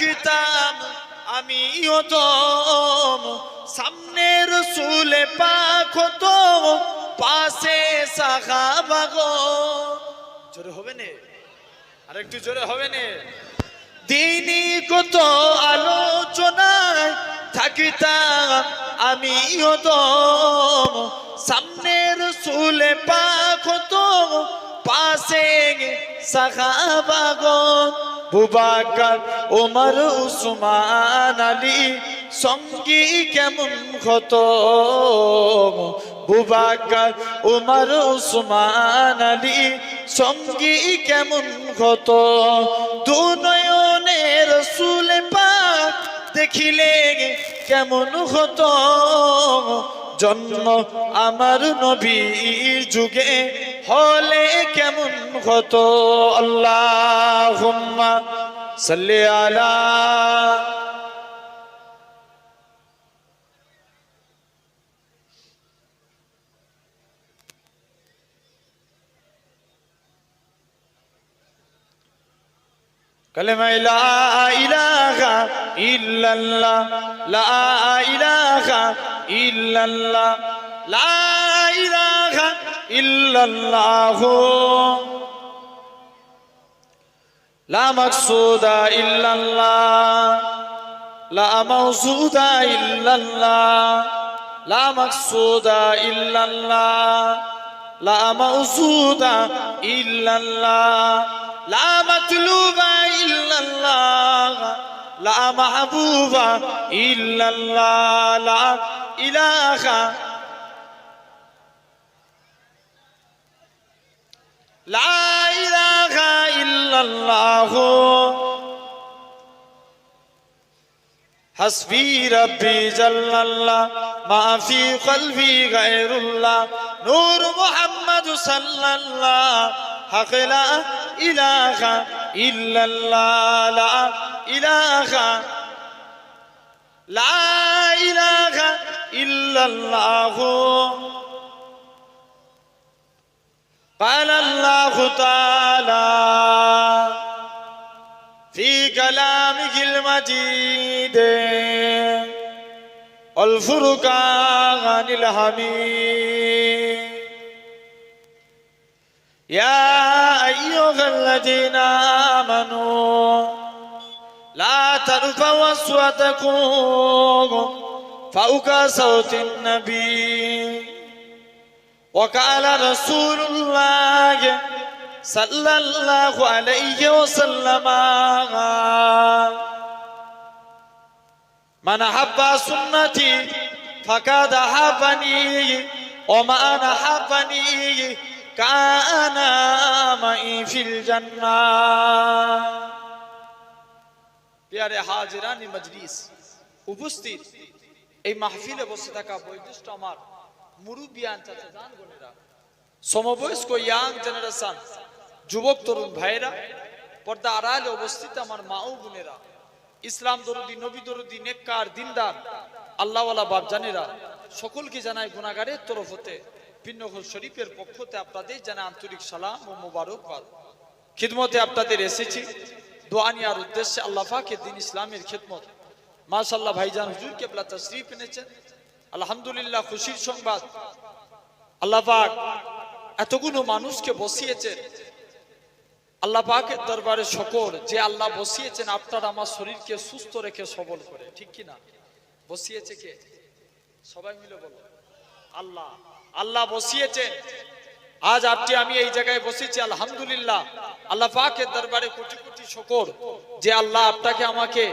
থাকতাম আমি ওদম, সামনে রসুল পাক হতো, পাশে সাহাবাগণ। জোরে হবে না? আর একটু জোরে হবে না? দিনই কত আলোচনায় থাকতাম আমি ওদম, সামনে রসুল পাক হতো, পাশে সাহাবাগণ। আবু বকর ওমর উসমান আলী সঙ্গী কেমন হতো, আবু বকর ওমর উসমান আলী সঙ্গী কেমন হতো। দু নয়নে রাসূল পাক দেখিলে কেমন হতো, জন্ম আমার নবীর যুগে হলে কেমন হতো। আল্লাহুম্মা সাল্লি আলা কালেমা লা ইলাহা ইল্লাল্লাহ, লা ইলাহা ইল্লাল্লাহ, লা ইলাহা ইল্লাল্লাহ, লা মাকসুদা ইল্লাল্লাহ, লা মাওজুদা ইল্লাল্লাহ, লা মাকসুদা ইল্লাল্লাহ, লা মাওজুদা ইল্লাল্লাহ, লা মাতলুবা ইল্লাল্লাহ, লা মাহবুবা ইল্লাল্লাহ, লা ইলাহা লা ইলাহা ইল্লাল্লাহ। হাসবি রব্বি জাল্লাল্লাহ, মা ফি কলবি গায়রুল্লাহ, নূর মুহাম্মদ সাল্লাল্লাহ, হক লা ইলাহা ইল্লাল্লাহ, লা ইলাহা লা ইলাহা ইল্লাল্লাহ। قال الله تعالى في كلامه المجيد والفرقان الحميد، يا أيها الذين آمنوا لا ترفعوا أصواتكم فوق صوت النبي، وقال رسول الله صلى الله عليه وسلم من أحب سنتي فقد أحبني ومن أحبني كان معي في الجنة। প্যারে হাজিরানি মজলিস, উপস্থিত এই মাহফিলে বসে থাকা বয়োজ্যেষ্ঠ আমার মুরুব্বিয়ান চাচাজান বোনেরা, সমবয়স্ক ইয়াং জেনারেশন, যুবক তরুণ ভাইরা, পর্দা আড়ালে অবস্থিত আমার মা ও বোনেরা, ইসলাম দরদি, নবী দরদি, নেককার, দিনদার, আল্লাহওয়ালা বাপ জানেরা, সকলকে জানাই গুনাহগারের তরফ হতে পিন্নঘর শরীফের পক্ষ হতে আপনাদের জানাই আন্তরিক সালাম ও মোবারকবাদ। খিদমতে আপনাদের এসেছি দোয়া নেওয়ার উদ্দেশ্যে, আল্লাহ পাকের দ্বীন ইসলামের খিদমত। মাশাআল্লাহ ভাইজান হুজুর কেবলা তাশরীফ এনেছেন, আলহামদুলিল্লাহ, খুশির সংবাদ। আল্লাহ পাক এতগুলো মানুষকে বসিয়েছেন, আল্লাহ পাকের দরবারে শুকর যে আল্লাহ বসিয়েছেন আপনার আমার শরীরকে সুস্থ রেখে সবল করে, ঠিক কি না? বসিয়েছে কে? সবাই মিলে বলো আল্লাহ। আল্লাহ বসিয়েছেন। আজ আপনি আমি এই জায়গায় বসেছি, আলহামদুলিল্লাহ। আল্লাহ পাকের দরবারে কোটি কোটি শুকর যে আল্লাহ আপনাকে আমাকে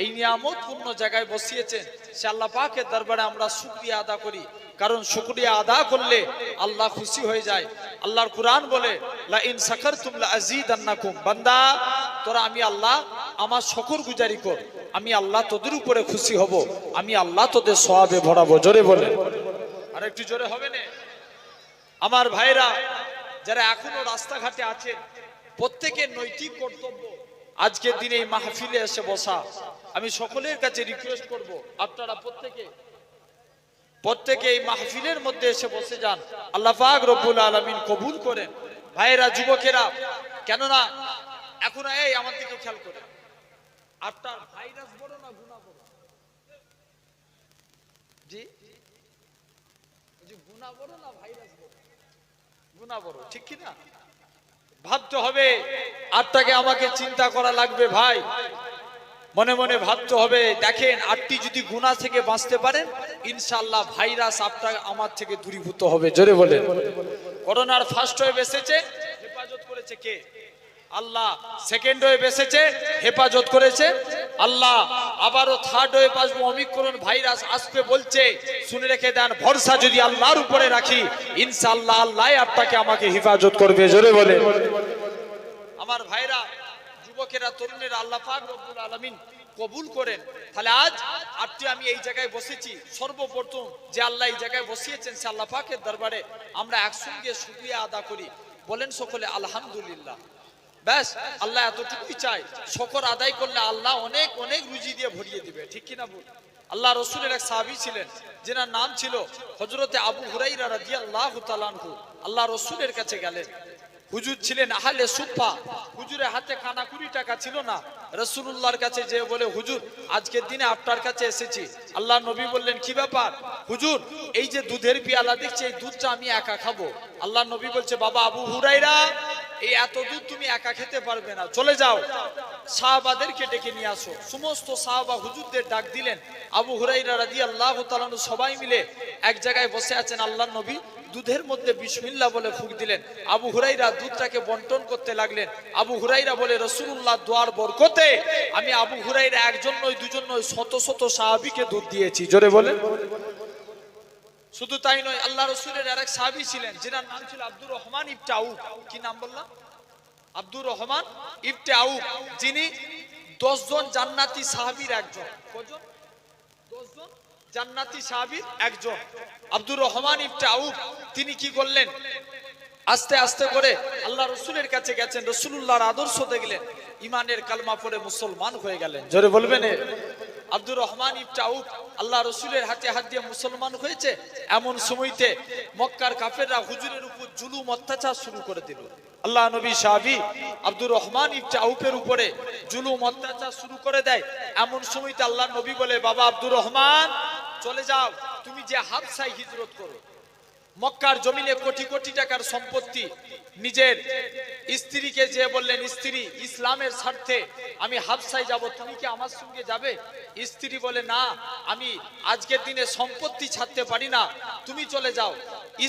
এই নিয়ামতপূর্ণ জায়গায় বসিয়েছেন। সে আল্লাহ পাকের দরবারে আমরা শুকরিয়া আদা করি, কারণ শুকরিয়া আদা করলে আল্লাহ খুশি হয়ে যায়। আল্লাহর কুরআন বলে লা ইন শাকারতুম লা আযীদান্নাকুম, বান্দা তোরা আমি আল্লাহ আমার শুকরগুজারি কর, আমি আল্লাহ তোদের উপরে খুশি হব, আমি আল্লাহ তোদের সওয়াবে ভরাবো। জোরে বলে, আর একটু জোরে হবে না? আমার ভাইরা যারা এখনো রাস্তাঘাটে আছেন, প্রত্যেকের নৈতিক কর্তব্য আজকের দিনে এই মাহফিলে এসে বসা। আমি সকলের কাছে রিকোয়েস্ট করব, আপনারা প্রত্যেকে এই মাহফিলের মধ্যে এসে বসে যান। আল্লাহ পাক রব্বুল আলামিন কবুল করেন। ভাইরা, যুবকেরা, কেননা এখন এই আমার দিকে খেয়াল করে, আটটার ভাইরাস বড় না গুনাহ বড়? জি গুনাহ বড় না ভাইরাস বড়? গুনাহ বড়, ঠিক কি না? ভাবতে হবে, আটটাকে আমাকে চিন্তা করা লাগবে ভাই, মনে মনে ভাবতে হবে। দেখেন, আটটি যদি গুনাহ থেকে বাঁচতে পারেন, ইনশাআল্লাহ ভাইরাস আপনার আমার থেকে দূরীভূত হবে। জোরে বলেন। করোনার ফার্স্ট ওয়েভ এসেছে, হেফাজত করেছে কে? আল্লাহ। সেকেন্ড ওয়েভ এসেছে, হেফাজত করেছে আল্লাহ। আবারও থার্ড ওয়েভ আসবে, ওমিক্রন ভাইরাস আসবে বলছে। শুনে রেখে দেন, ভরসা যদি আল্লাহর উপরে রাখি, ইনশাআল্লাহ আল্লাহ আপনাকে আমাকে হেফাজত করবে। জোরে বলেন। আমার ভাইরা, যুবকেরা, তরুণেরা, আল্লাহ পাক রব্বুল আলামিন কবুল করেন। তাহলে আজ আজকে আমি এই জায়গায় বসেছি, সর্বপ্রথম যে আল্লাহ এই জায়গায় বসিয়েছেন সে আল্লাহ পাকের দরবারে আমরা একসঙ্গে শুকরিয়া আদা করি। বলেন সকলে আলহামদুলিল্লাহ। ব্যাস, আল্লাহ এতটুকুই চাই। শকর আদায় করলে আল্লাহ অনেক অনেক রুজি দিয়ে ভরিয়ে দিবে, ঠিক কিনা বল? আল্লাহ রসুলের এক সাহাবী ছিলেন, যেনার নাম ছিল হযরতে আবু হুরায়রা রাদিয়াল্লাহু তাআলা আনহু। আল্লাহ রসুলের কাছে গেলেন। হুজুর ছিলেন আহলে সুফা, হুজুরের হাতে কানা 20 টাকা ছিল না। রাসূলুল্লাহর কাছে যে বলে, হুজুর আজকের দিনে আপনার কাছে এসেছি। আল্লাহ নবী বললেন, কি ব্যাপার? হুজুর এই যে দুধের পেয়ালা দেখছি, এই দুধটা আমি একা খাবো। আল্লাহ নবী বলছে, বাবা আবু হুরায়রা, এই এত দুধ তুমি একা খেতে পারবে না, চলে যাও, সাহাবাদেরকে ডেকে নিয়ে আসো। সমস্ত সাহাবা হুজুরদের ডাক দিলেন। আবু হুরায়রা রাদিয়াল্লাহু তাআলা আনহু সবাই মিলে এক জায়গায় বসে আছেন। আল্লাহ নবী দুধের মধ্যে বিসমিল্লাহ বলে ফুঁক দিলেন। আবু হুরায়রা দুধটাকে বন্টন করতে লাগলেন। আবু হুরায়রা বলে, রাসূলুল্লাহ দোয়ার বরকতে আমি আবু হুরায়রা একজন নয়, দুজন নয়, শত শত সাহাবীকে দুধ দিয়েছি। জোরে বলেন। শুধু তাই নয়, আল্লাহ রসুলের আরেক সাহাবী ছিলেন, যার নাম ছিল আব্দুর রহমান ইবনে আউফ। কি নাম বললাম? আব্দুর রহমান ইবনে আউফ, যিনি 10 জন জান্নাতি সাহাবীর একজন। কজন? 10 জন জান্নাতি সাহাবীর একজন আব্দুর রহমান ইবনে আউফ। তিনি কি করলেন? আস্তে আস্তে করে আল্লাহ রসুলের কাছে গেছেন, রাসূলুল্লাহর আদর্শ দেখলেন, ইমানের কালমা পড়ে মুসলমান হয়ে গেলেন। জোরে বলবেন। আব্দুর রহমান ইবনে আউফ আল্লাহ রসুলের হাতে হাত দিয়ে মুসলমান হয়েছে। এমন সময়তে মক্কার কাফেররা হুজুরের উপর জুলুম অত্যাচার শুরু করে দিল। আল্লাহ নবী সাহাবী আব্দুর রহমান ইবনে আউফের উপরে জুলুম অত্যাচার শুরু করে দেয়। এমন সময়তে আল্লাহ নবী বলে, বাবা আব্দুর রহমান, চলে যাও, তুমি যে হাবশায় হিজরত করো। মক্কার জমিনে কোটি কোটি টাকার সম্পত্তি, নিজের স্ত্রীকে যে বললেন, স্ত্রী ইসলামের স্বার্থে আমি হাবশায় যাব, তুমি কি আমার সঙ্গে যাবে? স্ত্রী বলে, না, আমি আজকের দিনে সম্পত্তি ছাড়তে পারি না, তুমি চলে যাও।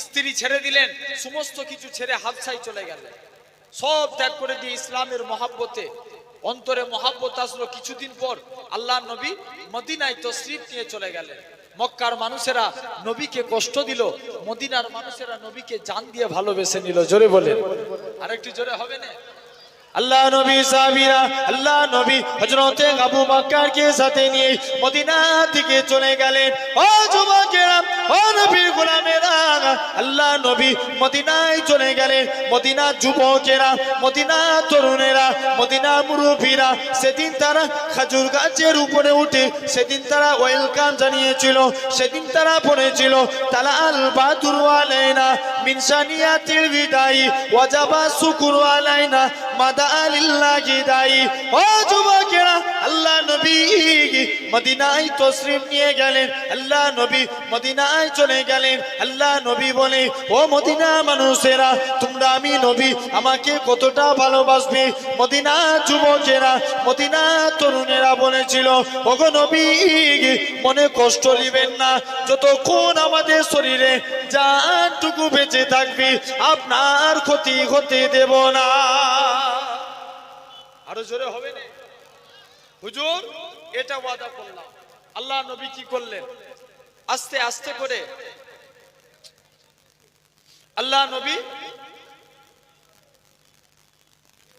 স্ত্রী ছেড়ে দিলেন, সমস্ত কিছু ছেড়ে হাবশায় চলে গেলেন। সব ত্যাগ করে দিয়ে ইসলামের মহাব্বতে অন্তরে মহাব্বত আসলো। কিছুদিন পর আল্লাহ নবী মদিনায় তশরিফ নিয়ে চলে গেলেন। মক্কার মানুষেরা নবীকে কষ্ট দিল, মদিনার মানুষেরা নবীকে জান দিয়ে ভালোবেসে নিল। জোরে বলে, আরেকটু জোরে হবে না? আল্লাহ নবী সাহাবীরা, আল্লাহ নবী হযরতে আবু বকরকে সাথে নিয়ে মদিনা থেকে চলে গেলেন। ও যুবকেরা, ও নবীর গোলামেরা, আল্লাহ নবী মদিনায় চলে গেলেন। মদিনা যুবকেরা, মদিনা তরুণেরা, মদিনা মুরব্বীরা, সেদিন তারা খেজুর গাছের উপরে উঠে সেদিন তারা ওয়েলকাম জানিয়েছিল। সেদিন তারা পড়েছিল, তালা আল বাদুর আলাইনা মিন সানিয়াতিল বিদাই ওয়াজাবা শুকরু আলাইনা মাদা আলিল্লাহি দাই। ও যুবকেরা, আল্লাহ নবী মদিনায় তশরিফ নিয়ে গেলেন। আল্লাহ নবী মদিনায় চলে গেলেন। আল্লাহ নবী বলে, ও মদিনা মানুষেরা, তোমরা আমি নবী আমাকে কতটা ভালোবাসবে? মদিনা যুবকেরা, মদিনা তরুণেরা বলেছিল, ওগো নবী, মনে কষ্ট দিবেন না, যতক্ষণ আমাদের শরীরে জানটুকু বেঁচে থাকবে আপনার ক্ষতি হতে দেব না। আরো জোরে হবে না? হুজুর এটা ওয়াদা করলাম। আল্লাহ নবী কি করলেন? আস্তে আস্তে করে আল্লাহ নবী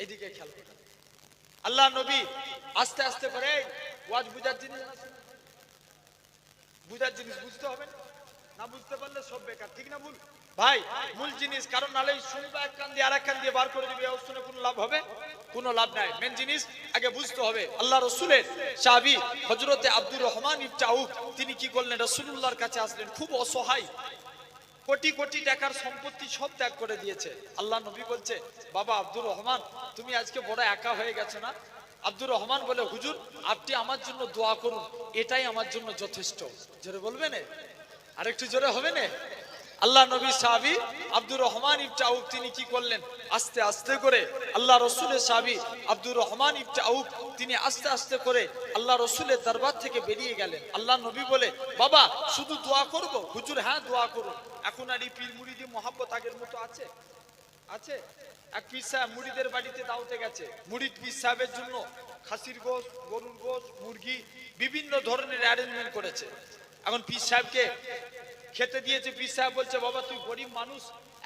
এদিকে খেয়াল করেন। আল্লাহ নবী আস্তে আস্তে করে, ওয়াজ বুঝার জিনিস, বুঝার জিনিস বুঝতে হবে না, বুঝতে পারলে সব বেকার, ঠিক না ভুল ভাই? মূল জিনিস, কারণ নালে শুনবা এক কান দিয়ে আর এক কান দিয়ে বার করে দিবে, শুনে কোনো লাভ হবে? কোনো লাভ নাই। মেন জিনিস আগে বুঝতে হবে। আল্লাহ রসুলের সাহাবী হযরতে আব্দুর রহমান ইবনে আউফ, তিনি কি করলেন? রাসূলুল্লাহর কাছে আসলেন, খুব অসহায়, কোটি কোটি টাকার সম্পত্তি সব ত্যাগ করে দিয়েছে। আল্লাহ নবী বলছে, বাবা আব্দুর রহমান, তুমি আজকে বড় একা হয়ে গেছো না? আব্দুর রহমান বলে, হুজুর আপনি আমার জন্য দোয়া করুন, এটাই আমার জন্য যথেষ্ট। জোরে বলবেন, আরেকটু জোরে হবে না? আল্লাহ নবী সাহাবী আব্দুর রহমান ইবনে আউফ তিনি কি করলেন, আস্তে আস্তে করে আল্লাহ রসুলের সাহাবী আব্দুর রহমান ইবনে আউফ তিনি আস্তে আস্তে করে আল্লাহ রসুলের দরবার থেকে বেরিয়ে গেলেন। আল্লাহ নবী বলে, বাবা শুধু দোয়া করব? হুজুর হ্যাঁ দোয়া করুন। এখন আর এই পীর মুরিদি মহব্বত আগের মতো আছে? আছে? এক পীর সাহেব মুরিদের বাড়িতে দাওয়াতে গেছে, মুরিদ পীর সাহেবের জন্য খাসির গোশত, গরুর গোশত, মুরগি বিভিন্ন ধরনের অ্যারেঞ্জমেন্ট করেছে। এখন পীর সাহেবকে খেতে দিয়েছে। পীর সাহেব বলছে, বাবা তুই গরিব মানুষ,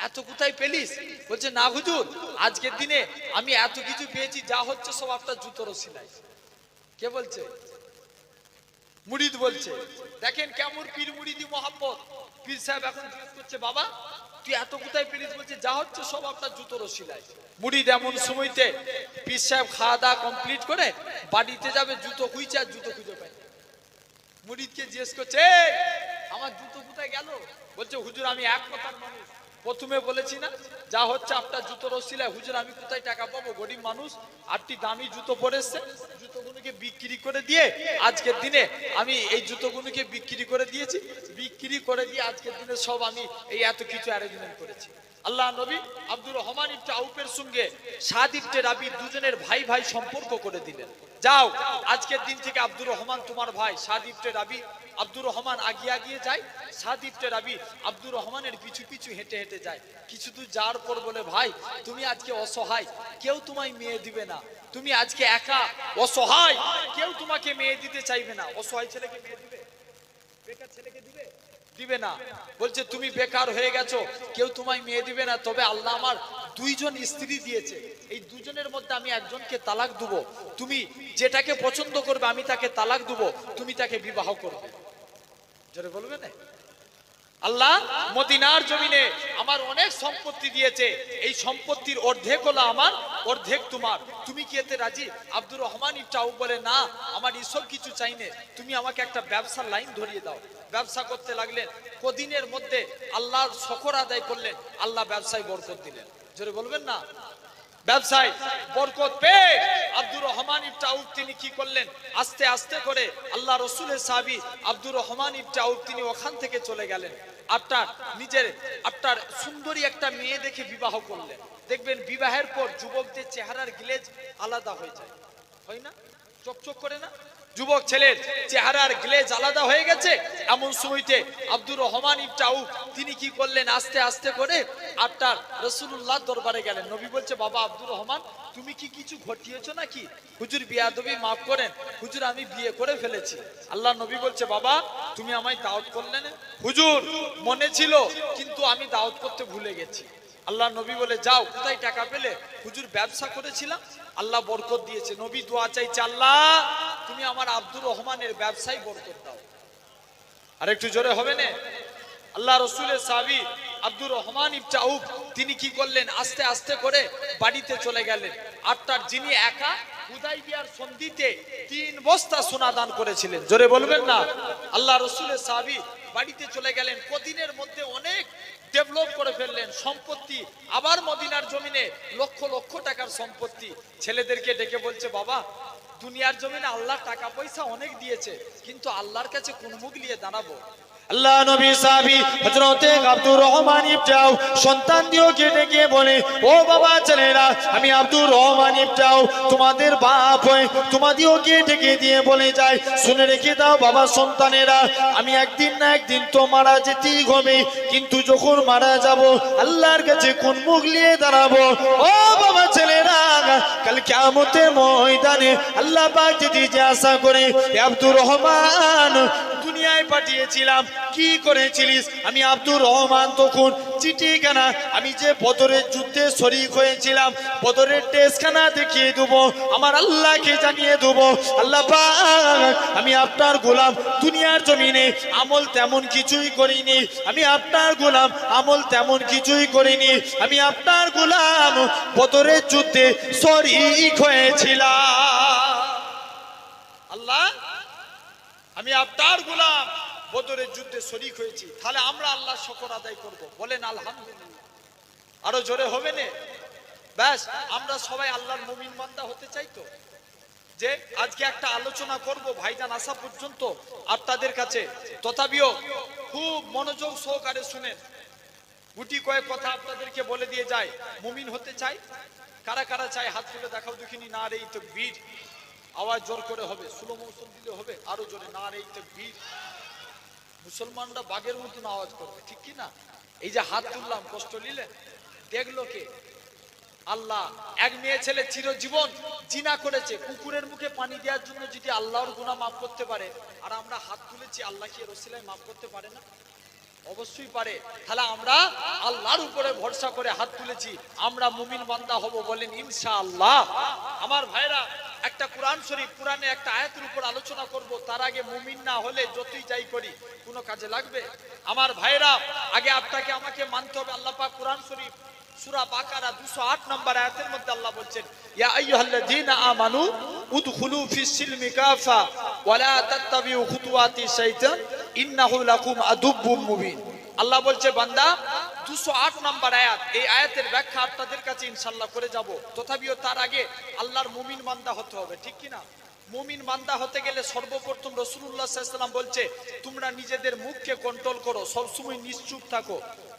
এত কোথায় পেলিস? বলছে, না হুজুর আজকের দিনে আমি এত কিছু পেয়েছি, যা হচ্ছে সব আপনার জুতোর সিলাই। কে বলছে? মুরিদ বলছে। দেখেন কেমন পীর মুরিদি মহব্বত। পীর সাহেব এখন জিজ্ঞেস করছে, বাবা তুই এত কোথায় পেলিস? বলছে, যা হচ্ছে সব আপনার জুতোর সিলাই। মুরিদ এমন সময়তে পীর সাহেব খাওয়া দাওয়া কমপ্লিট করে বাড়িতে যাবে, জুতো খুঁজছে আর জুতো খুঁজে পায়। মুরিদকে জিজ্ঞেস করছে, আমার জুতো কোথায় গেল? বলছে, হুজুর আমি এক কথার মানুষ, প্রথমে বলেছি না যা হচ্ছে আপনার জুতোর ওসিলায়। হুজুর আমি কোথায় টাকা পাবো? গরিব মানুষ, আপনি দামি জুতো পরেছেন, জুতোগুলোকে বিক্রি করে দিয়ে আজকের দিনে আমি এই জুতোগুলোকে বিক্রি করে দিয়েছি, বিক্রি করে দিয়ে আজকের দিনে সব আমি এই এত কিছু অ্যারেঞ্জমেন্ট করেছি। আল্লাহ নবী আব্দুর রহমান ইবনে আউফের সঙ্গে সাদ ইবনে রাবি দুজনের ভাই ভাই সম্পর্ক করে দিলেন। যাও আজকের দিন থেকে আব্দুর রহমান তোমার ভাই। সাদ ইবনে রাবি আব্দুর রহমান আগিয়ে আগিয়ে যায়, সাদ ইবনে রাবি আব্দুর রহমানের পিছু পিছু হেঁটে হেঁটে যায়। কিছু দূর যাওয়ার পর বলে, ভাই তুমি আজকে অসহায়, কেউ তোমায় মেয়ে দিবে না, তুমি আজকে একা অসহায়, কেউ তোমাকে মেয়ে দিতে চাইবে না। অসহায় ছেলেকে মেয়ে দিবে? বেকার ছেলেকে দিবে? দিবে না। বলছে, তুমি বেকার হয়ে গেছো, কেউ তোমায় মেয়ে দিবে না, তবে আল্লাহ আমার দুইজন স্ত্রী দিয়েছে, এই দুজনের মধ্যে আমি একজনকে তালাক দেবো, তুমি যেটাকে পছন্দ করবে আমি তাকে তালাক দেবো, তুমি তাকে বিবাহ করবে। জোরে বলবে না? আল্লাহ মদিনার জমিনে আমার অনেক সম্পত্তি দিয়েছে, এই সম্পত্তির অর্ধেক হলো আমার, অর্ধেক তোমার, তুমি কি এতে রাজি? আব্দুর রহমান ইবনে আউফ বলে, না আমার এসব কিছু চাই না, তুমি আমাকে একটা ব্যবসার লাইন ধরিয়ে দাও। ব্যবসা করতে লাগলেন, কদিনের মধ্যে আল্লাহর শকর আদায় করলেন, আল্লাহ ব্যবসায় বরকত দিলেন। জোরে বলবেন না? ব্যবসায় বরকত পেয়ে আব্দুর রহমান ইবনে আউফ তিনি কি করলেন, আস্তে আস্তে করে আল্লাহ রসুলের সাহাবী আব্দুর রহমান ইবনে আউফ তিনি ওখান থেকে চলে গেলেন। আপনার সুন্দরী একটা মেয়ে দেখে বিবাহ করলেন। দেখবেন বিবাহের পর যুবকদের চেহারার গ্লেজ আলাদা হয়ে যায়, হয় না? চকচক করে না? যুবক ছেলের চেহারার গ্লেজ আলাদা হয়ে গেছে। এমন সময়তে আব্দুর রহমান ইবনে আউফ তিনি কি করলেন, আস্তে আস্তে করে আপনার রাসূলুল্লাহ দরবারে গেলেন। নবী বলছে, বাবা আব্দুর রহমান তুমি কি কিছু ঘটিয়েছো নাকি? হুজুর বিয়াদবি মাফ করেন, হুজুর আমি বিয়ে করে ফেলেছি। আল্লাহ নবী বলছে, বাবা তুমি আমায় দাওয়াত করলে না? হুজুর মনে ছিল, কিন্তু আমি দাওয়াত করতে ভুলে গেছি। আল্লাহ নবী বলে, যাও কোথায় টাকা পেলে? হুজুর ব্যবসা করেছিলাম, আল্লাহ বরকত দিয়েছে। নবী দোয়া চাইছে, আল্লাহ তুমি আমার আব্দুর রহমানের ব্যবসায় বরকত দাও। আর একটু জোরে হবে না? আল্লাহ রসুলের সাহাবী আব্দুর রহমান ইবনে আউফ তিনি কি করলেন, আস্তে আস্তে করে বাড়িতে চলে গেলেন। আপনার যিনি একা হুদাইবিয়ার সন্ধিতে 3 বস্তা সোনা দান করেছিলেন। জোরে বলবেন না? আল্লাহ রসুলের সাহাবী বাড়িতে চলে গেলেন, কদিনের মধ্যে অনেক ডেভেলপ করে ফেললেন, সম্পত্তি আবার মদিনার জমিনে লক্ষ লক্ষ টাকার সম্পত্তি। ছেলেদেরকে ডেকে বলছে, বাবা দুনিয়ার জমিনে আল্লাহ টাকা পয়সা অনেক দিয়েছে, কিন্তু আল্লাহর কাছে কোন মুখ নিয়ে দাঁড়াবো? আল্লাহ নবী সাহাবী হযরতে আব্দুর রহমান ইবনে আউফ সন্তান দিওকে ডেকে বলে, ও বাবা ছেলেরা, আমি আব্দুর রহমান ইবনে আউফ তোমাদের বাপ হই, তোমাদিওকে ডেকে দিয়ে বলে যায়, শুনে রেখে দাও বাবা সন্তানেরা, আমি একদিন না একদিন তো মারা যেতেই হবে, কিন্তু যখন মারা যাব আল্লাহর কাছে কোন মুখ নিয়ে দাঁড়াবো? ও বাবা ছেলেরা, কাল কিয়ামতের ময়দানে আল্লাহ পাক যদি জিজ্ঞাসা করে, আব্দুর রহমান দুনিয়ায় পাঠিয়েছিলাম কি করেছিলিস? আমি আব্দুর রহমান তখন চিঠিখানা, আমি যে বদরের যুদ্ধে শরীক হয়েছিলাম, বদরের টেস্টখানা দেখিয়ে দেবো, আমার আল্লাহকে জানিয়ে দেবো, আল্লাহ পাক আমি আপনার গোলাম, দুনিয়ার জমিনে আমল তেমন কিছুই করিনি, আমি আপনার গোলাম আমল তেমন কিছুই করিনি, আমি আপনার গোলাম বদরের যুদ্ধে শরীক হয়েছিলাম। আল্লাহ আমি আপনার গোলাম, বদরের যুদ্ধে শরীক হয়েছি। তাহলে আমরা আল্লাহর শুকর আদায় করব, বলেন আলহামদুলিল্লাহ। আরো জোরে হবে না? ব্যাস আমরা সবাই আল্লাহর মুমিন বান্দা হতে চাই তো? যে আজকে একটা আলোচনা করব ভাইজান আসা পর্যন্ত আপনাদের কাছে, তথাপিও খুব মনোযোগ সহকারে শুনেন। গুটি কয়েক কথা আপনাদেরকে বলে দিয়ে যায়। মুমিন হতে চাই? কারা কারা চাই হাত তুলে দেখাও দেখিনি। না রে তাকবীর, আওয়াজ জোর করে হবে, স্লো মোশন দিলে হবে, আরো জোরে না রে তাকবীর। মুসলমানরা বাঘের মতন আওয়াজ করবে, ঠিক কি না? এই যে হাত তুললাম, কষ্ট নিলেন? দেখলো কে? আল্লাহ। এক মেয়ে ছেলে চিরজীবন জিনা করেছে, কুকুরের মুখে পানি দেওয়ার জন্য যদি আল্লাহর গুনাহ মাফ করতে পারে, আর আমরা হাত তুলেছি, আল্লাহ কি এর ওসিলায় মাফ করতে পারে না? অবশ্যই পারে। তাহলে আমরা আল্লাহর উপরে ভরসা করে হাত তুলেছি, আমরা মুমিন বান্দা হব, বলেন ইনশাআল্লাহ। আমার ভাইরা, একটা কোরআন শরীফ, কোরআনে একটা আয়াতের উপর আলোচনা করব। তার আগে মুমিন না হলে যতই যাই করি কোনো কাজে লাগবে? আমার ভাইরা, আগে আপনাকে আমাকে মানতে হবে। আল্লাহ পাক কোরআন শরীফ সূরা বাকারা 208 নম্বর আয়াতের মধ্যে আল্লাহ বলছেন, ইয়া আইয়ুহাল্লাযীনা আমানু উদখুলু ফিস সিলমি কাফা ওয়া লা তাত্তাবিউ খুতুওয়াতি শাইতান ইন্নাহু লাকুম আদুব্বুম মুবিন। আল্লাহ বলছে বান্দা, 208 নম্বর আয়াত, এই আয়াতের ব্যাখ্যা আপনাদের কাছে ইনশাআল্লাহ করে যাব। তথাপিও তার আগে আল্লাহর মুমিন বান্দা হতে হবে, ঠিক কি না? মুমিন বান্দা হতে গেলে সর্বপ্রথম রাসূলুল্লাহ সাল্লাল্লাহু আলাইহি ওয়াসাল্লাম বলছে, তোমরা নিজেদের মুখকে কন্ট্রোল করো, সবসময় নিশ্চুপ থাকো।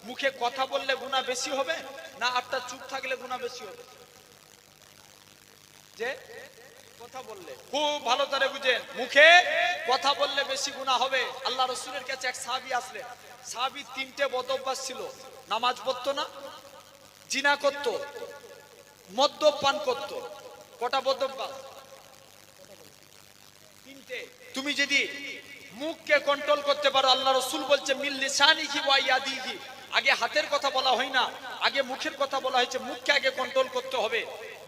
মুখে কথা বললে গুনাহ বেশি হবে না আপনার চুপ থাকলে গুনাহ বেশি হবে? যে কথা বললে, খুব ভালো করে বুঝেন, মুখে কথা বললে বেশি গুনাহ হবে। আল্লাহ রাসূলের কাছে এক সাহাবী আসলেন। সাহাবী তিনটে বদঅভ্যাস ছিল। নামাজ পড়তো না, জিনা করত, মদ্যপান করত। কটা বদঅভ্যাস? তিনটে। তুমি যদি মুখকে কন্ট্রোল করতে পারো, আল্লাহ রাসূল বলছে মিল লিসানিহি ওয়া ইয়াদিহি, আগে হাতের কথা বলা হয় না, আগে মুখের কথা বলা হয়েছে। মুখকে আগে কন্ট্রোল করতে হবে।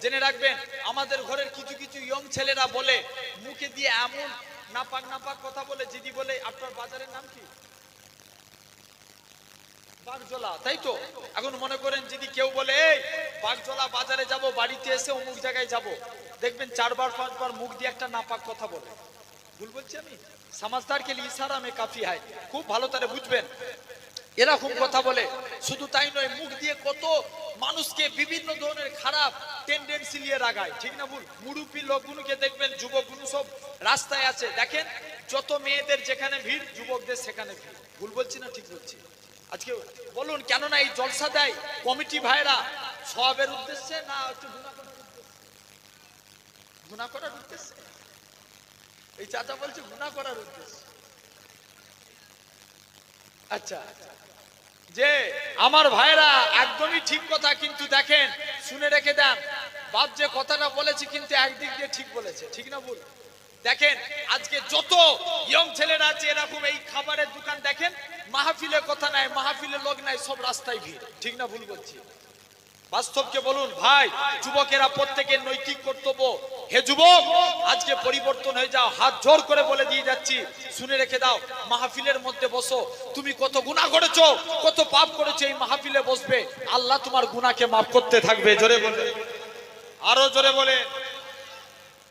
জেনে রাখবেন, আমাদের ঘরের কিছু কিছু ইয়ং ছেলেরা বলে, মুখে দিয়ে এমন নাপাক নাপাক কথা বলে, যদি বলে আপনার বাজারের নাম কি? বাগজলা, তাই তো? এখন মনে করেন যদি কেউ বলে এই বাগজলা বাজারে যাব, বাড়িতে এসে অমুক জায়গায় যাব, দেখবেন 4বার 5বার মুখ দিয়ে একটা নাপাক কথা বলে। ভুল বলছি আমি? সমাজদার কে লিয়ে ইশারা মে কাফি হয়। খুব ভালো করে বুঝবেন, এরকম কথা বলে। শুধু তাই নয়, মুখ দিয়ে কত মানুষকে বিভিন্ন ধরনের খারাপ টেন্ডেন্সি নিয়ে রাগায়, ঠিক না ভুল? মুরুব্বী লোকগুলোকে দেখবেন, যুবকগুলো সব রাস্তায় আছে, দেখেন যত মেয়েদের যেখানে ভিড়, যুবকদের সেখানে ভিড়। ভুল বলছি না ঠিক বলছি? আজকে বলুন, কেননা এই জলসা দেয় কমিটি ভাইরা সওয়াবের উদ্দেশ্যে না একটু গুনাহ করার উদ্দেশ্যে? এই চাচা বলছে গুনাহ করার উদ্দেশ্যে। আচ্ছা, যে আমার ভাইরা একদমই ঠিক কথা, কিন্তু দেখেন শুনে রেখে দেন, বাপ যে কথাটা বলেছে কিন্তু একদিক দিয়ে ঠিক বলেছে, ঠিক না ভুল? দেখেন আজকে যত ইয়ং ছেলেরা আছে এরকম এই খাবারের দোকান, দেখেন মাহফিলে কথা নাই, মাহফিলে লোক নাই, সব রাস্তায় ভিড়, ঠিক না ভুল বলছি? বাস্তবকে বলুন ভাই, যুবকেরা প্রত্যেকের নৈতিক কর্তব্য। হে যুবক, আজকে পরিবর্তন হয়ে যাও, হাত জোর করে বলে দিয়ে যাচ্ছি, শুনে রেখে দাও। মাহফিলের মধ্যে বসো, তুমি কত গুনাহ করেছো, কত পাপ করেছো, এই মাহফিলে বসবে, আল্লাহ তোমার গুনাহকে মাফ করতে থাকবে। জোরে বলে, আরো জোরে বলে,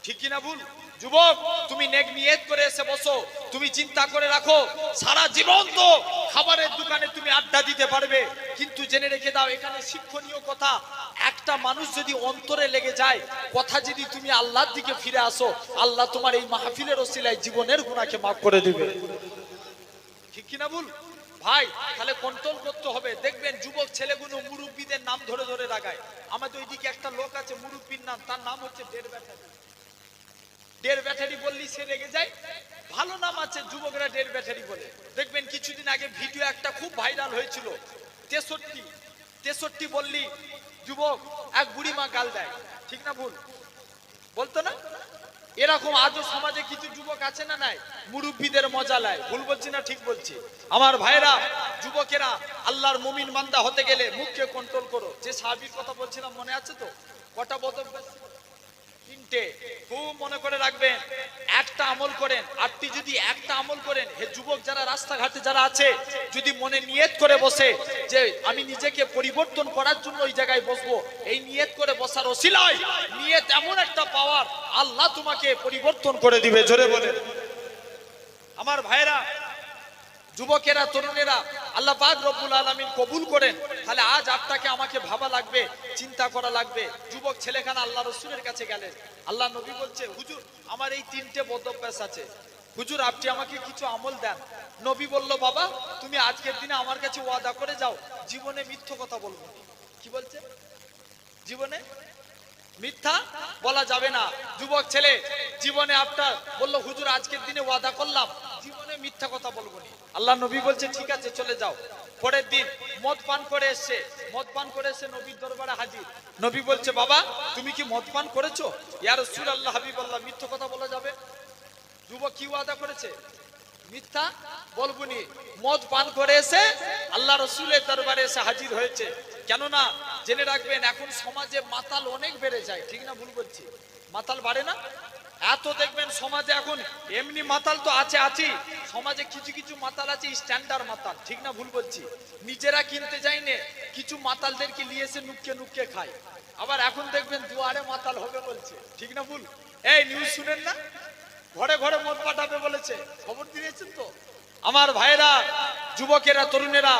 ঠিক কি না ভুল? যুবক, তুমি নেক নিয়ত করে এসে বসো, তুমি চিন্তা করে রাখো সারা জীবন তো খাবারের দোকানে তুমি আড্ডা দিতে পারবে, কিন্তু জেনে রেখে দাও এখানে শিক্ষণীয় কথা, একটা মানুষ যদি অন্তরে লেগে যায়, কথা যদি তুমি আল্লাহর দিকে ফিরে আসো, আল্লাহ তোমার এই মাহফিলের ওসিলায় জীবনের গুনাহকে মাফ করে দিবে। ঠিক কি না ভুল ভাই? তাহলে কন্ট্রোল করতে হবে। দেখবেন যুবক ছেলেগুলো মুরব্বীদের নাম ধরে ধরে রাগায়। আমাদের ওইদিকে একটা লোক আছে, মুরব্বীর নাম, তার নাম হচ্ছে ডের ব্যাটারি। ডের ব্যাটারি বললি সে রেগে যায়। ভালো নাম আছে, যুবকরা ডের ব্যাটারি বলে। দেখবেন কিছুদিন আগে ভিডিও একটা খুব ভাইরাল হয়েছিল, 63 বললি যুবক এক বুড়ি মা গাল দেয়, ঠিক না ভুল? বলতো না? এরকম আজও সমাজে কিছু যুবক আছে না নাই, মুরব্বীদের মজা লায়। ভুল বলছি না ঠিক বলছি? আমার ভাইরা, যুবকেরা, আল্লাহর মুমিন বান্দা হতে গেলে মুখকে কন্ট্রোল করো। যে সাহাবীর কথা বলছিলাম মনে আছে তো? কটা বদঅভ্যাস? তিনটে। খুব মনে করে রাখবেন, একটা আমল করেন। আপনি যদি একটা আমল করেন, হে যুবক যারা রাস্তাঘাটে যারা আছে, যদি মনে নিয়ত করে বসে যে আমি নিজেকে পরিবর্তন করার জন্য ওই জায়গায় বসবো, এই নিয়ত করে বসার ওসিলায় নিয়ত এমন একটা পাওয়ার, আল্লাহ তোমাকে পরিবর্তন করে দিবে। জোরে বলেন। আমার ভাইরা, যুবকেরা, তরুণেরা, আল্লাহ পাক রব্বুল আলামিন কবুল করেন। তাহলে আজ আপনাকে আমাকে ভাবা লাগবে, চিন্তা করা লাগবে। যুবক ছেলেখানা আল্লাহ রসুলের কাছে গেলেন, আল্লাহ নবী বলছে হুজুর আমার এই 3টে বদ অভ্যাস আছে, হুজুর আপনি আমাকে কিছু আমল দেন। নবী বলল বাবা তুমি আজকের দিনে আমার কাছে ওয়াদা করে যাও জীবনে মিথ্যা কথা বলবো না। কি বলছে? জীবনে মিথ্যা বলা যাবে না। যুবক ছেলে জীবনে আপনার বলল হুজুর আজকের দিনে ওয়াদা করলাম জীবনে মিথ্যা কথা বলবো না। আল্লাহ নবী বলছে ঠিক আছে চলে যাও। পরের দিন মদ পান করে এসে নবীর দরবারে হাজির। নবী বলছে বাবা তুমি কি মদ পান করেছো? ইয়া রাসূলুল্লাহ হাবিবাল্লাহ মিথ্যা কথা বলা যাবে? যুবক কি ওয়াদা করেছে? মিথ্যা বলবুনি। মদ পান করে এসে আল্লাহ রসুলের দরবারে এসে হাজির হয়েছে। কেননা জেনে রাখবেন এখন সমাজে মাতাল অনেক বেড়ে যায়, ঠিক না ভুল বলছি? মাতাল বাড়ে না? এত দেখবেন সমাজে এখন এমনি মাতাল তো আছে সমাজে কিছু কিছু মাতাল আছে স্ট্যান্ডার্ড মাতাল, ঠিক না ভুল বলছি? নিজেরা কিনতে যায়নি, কিছু মাতালদেরকে নিয়ে এসে নুক্কে খায়। আবার এখন দেখবেন দুয়ারে মাতাল হবে বলছে, ঠিক না ভুল? এই নিউজ শুনেন না, ঘরে ঘরে মদ পাঠাবে বলেছে, খবর দিয়েছেন তো? আমার ভাইরা, যুবকেরা, তরুণেরা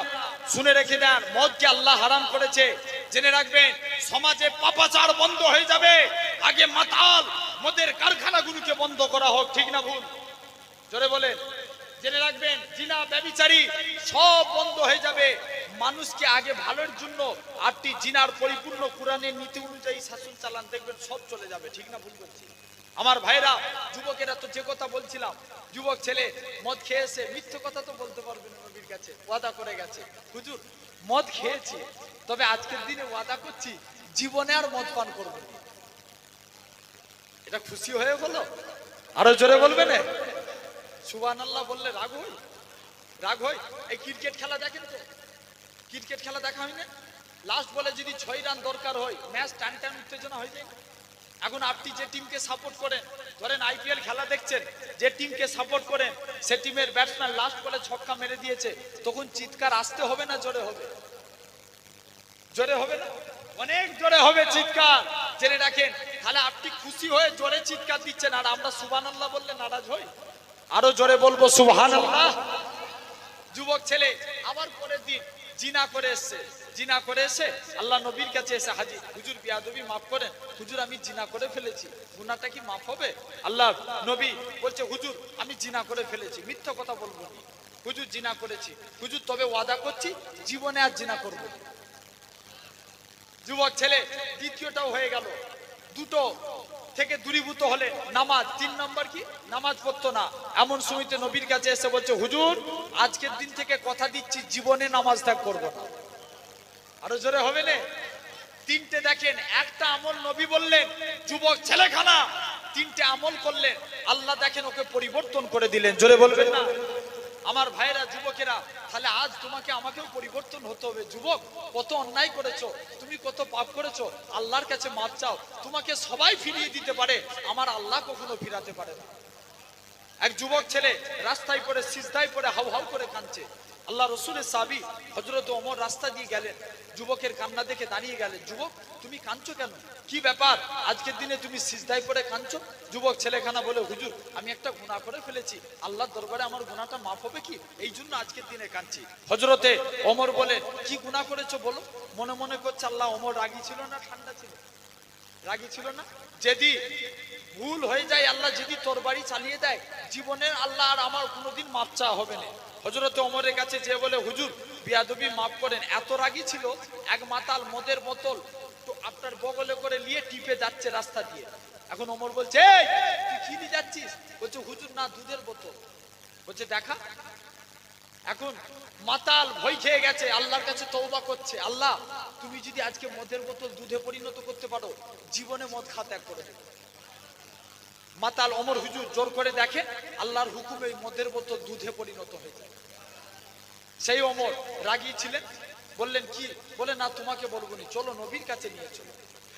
শুনে রেখে দেন, মদকে আল্লাহ হারাম করেছে। জেনে রাখবেন সমাজে পাপাচার বন্ধ হয়ে যাবে। আগে মাতাল মদের কারখানাগুলোকে বন্ধ করা হোক, ঠিক না ভুল? জোরে বলেন। জেনে রাখবেন জিনা ব্যভিচারী সব বন্ধ হয়ে যাবে। মানুষকে আগে ভালোর জন্য আপনি জিনার পরিপূর্ণ কোরআনের নীতি অনুযায়ী শাসন চালান, দেখবেন সব চলে যাবে, ঠিক না ভুল বলছি? আমার ভাইরা, যুবকেরা তো যে কথা বলছিলাম, যুবক ছেলে মদ খেয়েছে, মিথ্যে কথা তো বলতে পারবে না। নবীর কাছে ওয়াদা করে গেছে হুজুর মদ খেয়েছি, তবে আজকের দিনে ওয়াদা করছি জীবনে আর মদ পান করব না। এটা খুশি হয়ে বলো, আরো জোরে বলবে না সুবহানাল্লাহ বললে রাগ হয়। এই ক্রিকেট খেলা দেখেন তো, ক্রিকেট খেলা দেখা হয় না? লাস্ট বলে যদি 6 রান দরকার হয় ম্যাচ টান উত্তেজনা হয়ে যায়। এখন আপনি যে টিমকে সাপোর্ট করেন, ধরেন আইপিএল খেলা দেখছেন, যে টিমকে সাপোর্ট করেন সে টিমের ব্যাটসম্যান লাস্ট বলে ছক্কা মেরে দিয়েছে, তখন চিৎকার আসতে হবে না জোরে হবে? জোরে হবে না? অনেক জোরে হবে চিৎকার। জেনে রাখেন তাহলে আপনি খুশি হয়ে জোরে চিৎকার দিচ্ছেন, আর আমরা সুবহানাল্লাহ বললে নারাজ হই। আরো জোরে বলবো সুবহানাল্লাহ। যুবক ছেলে আবার পরের দিন জিনা করে এসে আল্লাহ নবীর কাছে এসে হাজির। হুজুর বিয়াদবি মাফ করেন, হুজুর আমি জিনা করে ফেলেছি, গুনাহটা কি মাফ হবে? আল্লাহ নবী বলছে হুজুর আমি জিনা করে ফেলেছি, মিথ্যা কথা বলবো না। হুজুর জিনা করেছি, হুজুর তবে ওয়াদা করছি জীবনে আর জিনা করবো না। যুবক ছেলে দ্বিতীয়টাও হয়ে গেল। দুটো থেকে দূরীভূত হলে নামাজ, 3 নম্বর কি নামাজ পড়তো না। এমন সময়তে নবীর কাছে এসে বলছে হুজুর আজকের দিন থেকে কথা দিচ্ছি জীবনে নামাজ ত্যাগ করবো না। আরো জোরে হবে না? 3টে দেখেন, একটা আমল নবী বললেন, যুবক ছেলেখানা 3টে আমল করলেন, আল্লাহ দেখেন ওকে পরিবর্তন করে দিলেন। জোরে বলবেন না? আমার ভাইরা, যুবকেরা, তাহলে আজ তোমাকে আমাকেও পরিবর্তন হতে হবে। যুবক কত অন্যায় করেছো, তুমি কত পাপ করেছো, আল্লাহর কাছে মাপ চাও। তোমাকে সবাই ফিরিয়ে দিতে পারে, আমার আল্লাহ কখনো ফিরাতে পারে না। এক যুবক ছেলে রাস্তায় পড়ে সিজদায় পড়ে হাউ হাউ করে কাঁদছে। আল্লাহ রসুলের সাহাবী হযরত ওমর রাস্তা দিয়ে গেলেন, যুবকের কান্না দেখে দাঁড়িয়ে গেলেন। যুবক তুমি কাঁদছো কেন, কি ব্যাপার, আজকের দিনে তুমি সিজদায় পড়ে কাঁদছো? যুবক ছেলেখানা বলে হুজুর আমি একটা গুনাহ করে ফেলেছি, আল্লাহর দরবারে আমার গুনাহটা মাফ হবে কি, এই জন্য আজকের দিনে কাঁদছি। হযরতে ওমর বলে কি গুনাহ করেছো বলো? মনে মনে করছে আল্লাহ, ওমর রাগী ছিল না ঠান্ডা ছিল? রাগী ছিল না। যদি ভুল হয়ে যায় আল্লাহ যদি তোর বাড়ি চালিয়ে দেয়, জীবনের আল্লাহ আর আমার কোনোদিন মাপ চাওয়া হবে না। হযরত ওমরের কাছে যে বলে হুজুর বিয়াদবি মাফ করেন। এত রাগী ছিল, এক মাতাল মদের বোতল তো আপনার বগলে করে নিয়ে টিপে যাচ্ছে রাস্তা দিয়ে। এখন ওমর বলছে এই তুই কি নিয়ে যাচ্ছিস? বলছে হুজুর না দুধের বোতল। বলছে দেখা। এখন মাতাল ভয় খেয়ে গেছে, আল্লাহর কাছে তওবা করছে, আল্লাহ তুমি যদি আজকে মদের বোতল দুধে পরিণত করতে পারো, জীবনে মদ খাওয়া ত্যাগ করে দেব। মাতাল ওমর হুজুর জোর করে দেখেন, আল্লাহর হুকুমে মদের বোতল দুধে পরিণত হয়ে যায়। সেই ওমর রাগী ছিলেন, বললেন কি? বলে না তোমাকে বলবো না, চলো নবীর কাছে নিয়ে চলো।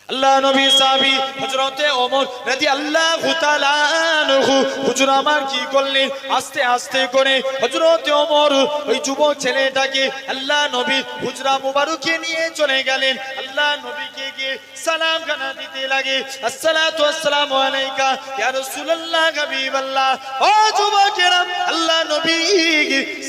আল্লাহ নবী সাহাবী হযরতে ওমর রাদিয়াল্লাহু তাআলা আনহু হুজুর আমার কি করলেন, আস্তে আস্তে করে হযরতে ওমর ওই যুবক ছেলেটাকে আল্লাহ নবী হুজরা মুবারকে নিয়ে চলে গেলেন। আল্লাহ নবীকে গিয়ে সালাম খানা দিতে লাগে আসসালাতু ওয়াসসালামু আলাইকা ইয়া রাসূলুল্লাহ হাবিবাল্লাহ ও যুবকেরা আল্লাহ নবী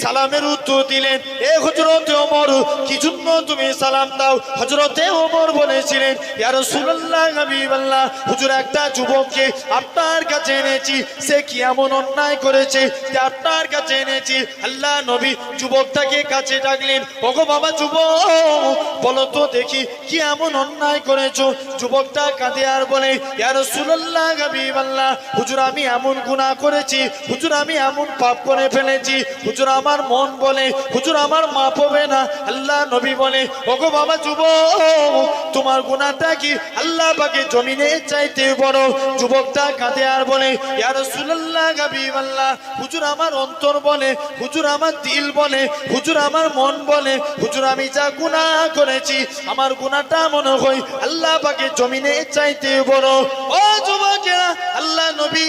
সালামের উত্তর দিলেন এ হযরত ওমর কি জন্য তুমি সালাম দাও হযরতে ওমর বলেছিলেন ইয়া রাসূলুল্লাহ হাবিবাল্লাহ হুজুর একটা যুবককে আপনার কাছে এনেছি সে কি এমন অন্যায় করেছে যে আপনার কাছে এনেছি আল্লাহ নবী যুবকটাকে কাছে ডাকলেন ওগো বাবা যুবক বলো তো দেখি কি এমন অন্যায় করেছো যুবকটা কাঁদে আর বলে ইয়া রাসূলুল্লাহ হাবিবাল্লাহ হুজুর আমি এমন গুনাহ করেছি হুজুর আমি এমন পাপ করে ফেলেছি হুজুর আমার মন বলে হুজুর আমার মাপ হবে না আল্লাহ নবী বলে ওগো বাবা যুবক তোমার গুনাহটা কি আল্লাহ পাকে জমিনে চাইতে বড় যুবকটা কাঁদে আর বলে ইয়া রাসূলুল্লাহ হাবিবাল্লাহ হুজুর আমার অন্তর বলে হুজুর আমার দিল বলে হুজুর আমার মন বলে হুজুর আমি যা গুনাহ করেছি আমার গুনাহটা মনে হয় আল্লাহ পাকে জমিনে চাইতে বড় ও যুবকেরা আল্লাহ নবী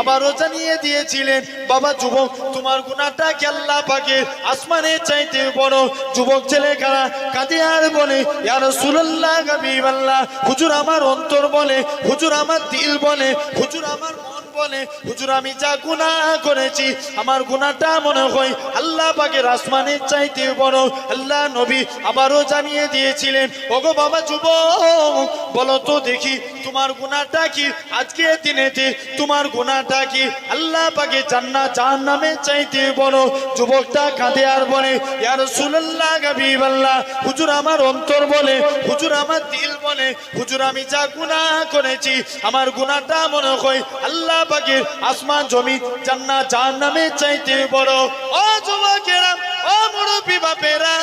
আবারও জানিয়ে দিয়েছিলেন বাবা যুবক তোমার গুনাহটা কি আল্লাহ পাকে আসমানে চাইতে বড় যুবক ছেলেখানা কাঁদে আর বলে ইয়া রাসূলুল্লাহ হাবিবাল্লাহ হুজুর আমার অন্তর বলে হুজুর আমার দিল বলে হুজুর আমার মন বলে হুজুর আমি যা গুনাহ করেছি আমার গুনাহটা মনে হয় আল্লাহ পাকের আসমানের চাইতে বড় আল্লাহ নবী আবারও জানিয়ে দিয়েছিলেন ওগো বাবা যুবক বলো তো দেখি তোমার গুনাহটা কি আজকে দিনেতে তোমার গুনাহটা কি আল্লাহ পাকে জান্নাত জাহান্নামের চাইতে বড় যুবকটা কাঁদে আর বলে ইয়া রাসূলুল্লাহ হাবিবাল্লাহ হুজুর আমার অন্তর বলে হুজুর আমার দিল বলে হুজুর আমি যা গুনাহ করেছি আমার গুনাহটা মনে হয় আল্লাহ পাকের আসমান জমিন জান্নাত জাহান্নামের চাইতে বড় ও যুবকেরা ও মুরব্বি বাপেরা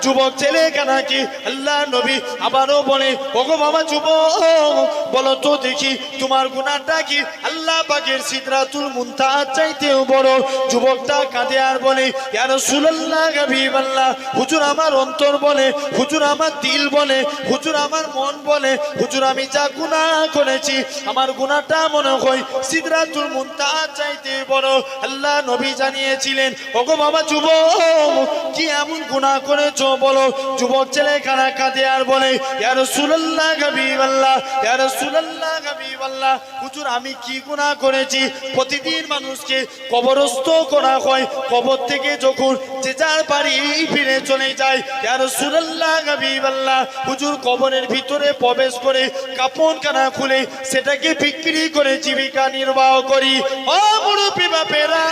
যুবক ছেলে কানা কি আল্লাহ নবী আবারও বলে ওগো বাবা যুবক বলো তো দেখি তোমার গুনাহটা কি আল্লাহ পাকের সিদরাতুল মুনতাহা চাইতেও বড় যুবকটা কাঁদে আর বলে ইয়া রাসূলুল্লাহ হাবিবাল্লাহ হুজুর আমার অন্তর বলে হুজুর আমার দিল বলে হুজুর আমার মন বলে হুজুর আমি যা গুনাহ করেছি আমার গুনাহটা মনে হয় সিদরাতুল মুনতাহা চাইতে বড় আল্লাহ নবী জানিয়েছিলেন ওগো বাবা যুবক কি এমন গুনাহ করেছো বলো যুবক ছেলেখানা কাঁদে আর বলে ইয়া রাসূলুল্লাহ হাবিবাল্লাহ ইয়া রাসূলুল্লাহ হাবিবাল্লাহ হুজুর আমি কি গুনাহ করেছি প্রতিদিন মানুষকে কবরস্থ করা হয় কবর থেকে যখন যে যার বাড়ি ফিরে চলে যায় ইয়া রাসূলুল্লাহ হাবিবাল্লাহ হুজুর কবরের ভিতরে প্রবেশ করে কাফনখানা খুলে সেটাকে বিক্রি করে জীবিকা নির্বাহ করি ও মুরব্বি বাপেরা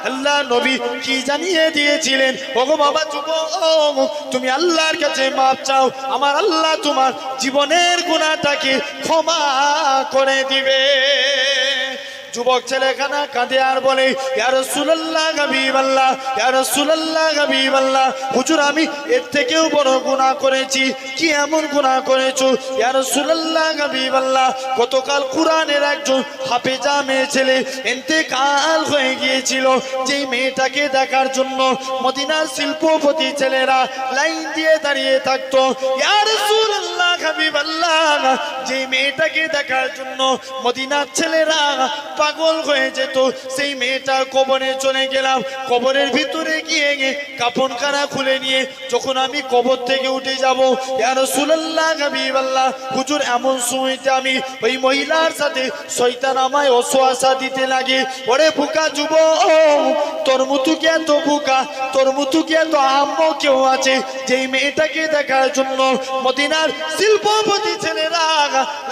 আল্লাহ নবী কি জানিয়ে দিয়েছিলেন ওগো বাবা যুবক তুমি আল্লাহর কাছে মাপ চাও আমার আল্লাহ তোমার জীবনের গুনাহটাকে ক্ষমা করে দিবে যুবক ছেলেখানা কাঁদে আর বলে ইয়া রাসূলুল্লাহ হাবিবাল্লাহ ইয়া রাসূলুল্লাহ হাবিবাল্লাহ হুজুর আমি এর থেকেও বড় গুনাহ করেছি কি এমন গুনাহ করেছো ইয়া রাসূলুল্লাহ হাবিবাল্লাহ গতকাল কুরআনের একজন হাফেজা মেয়ে ছেলে ইন্তেকাল হয়ে গিয়েছিল যেই মেয়েটাকে দেখার জন্য মদিনার শিল্পপতি ছেলেরা লাইন দিয়ে দাঁড়িয়ে থাকতো ইয়া রাসূলুল্লাহ হাবিবাল্লাহ যেই মেয়েটাকে দেখার জন্য মদিনার ছেলেরা পাগল হয়ে যেত সেই মেয়েটার কবরে চলে গেলাম কবরের ভিতরে গিয়ে কাফনখানা খুলে নিয়ে যখন আমি কবর থেকে উঠে যাব ইয়া রাসূলুল্লাহ হাবিবাল্লাহ হুজুর এমন সময়তে আমি ওই মহিলার সাথে শয়তান আমায় ওয়াসওয়াসা দিতে লাগে ওরে বোকা যুবক তোর মতো কি এত বোকা তোর মতো কি এত আম্ম কেউ আছে যেই মেয়েটাকে দেখার জন্য মদিনার শিল্পপতি ছেলেরা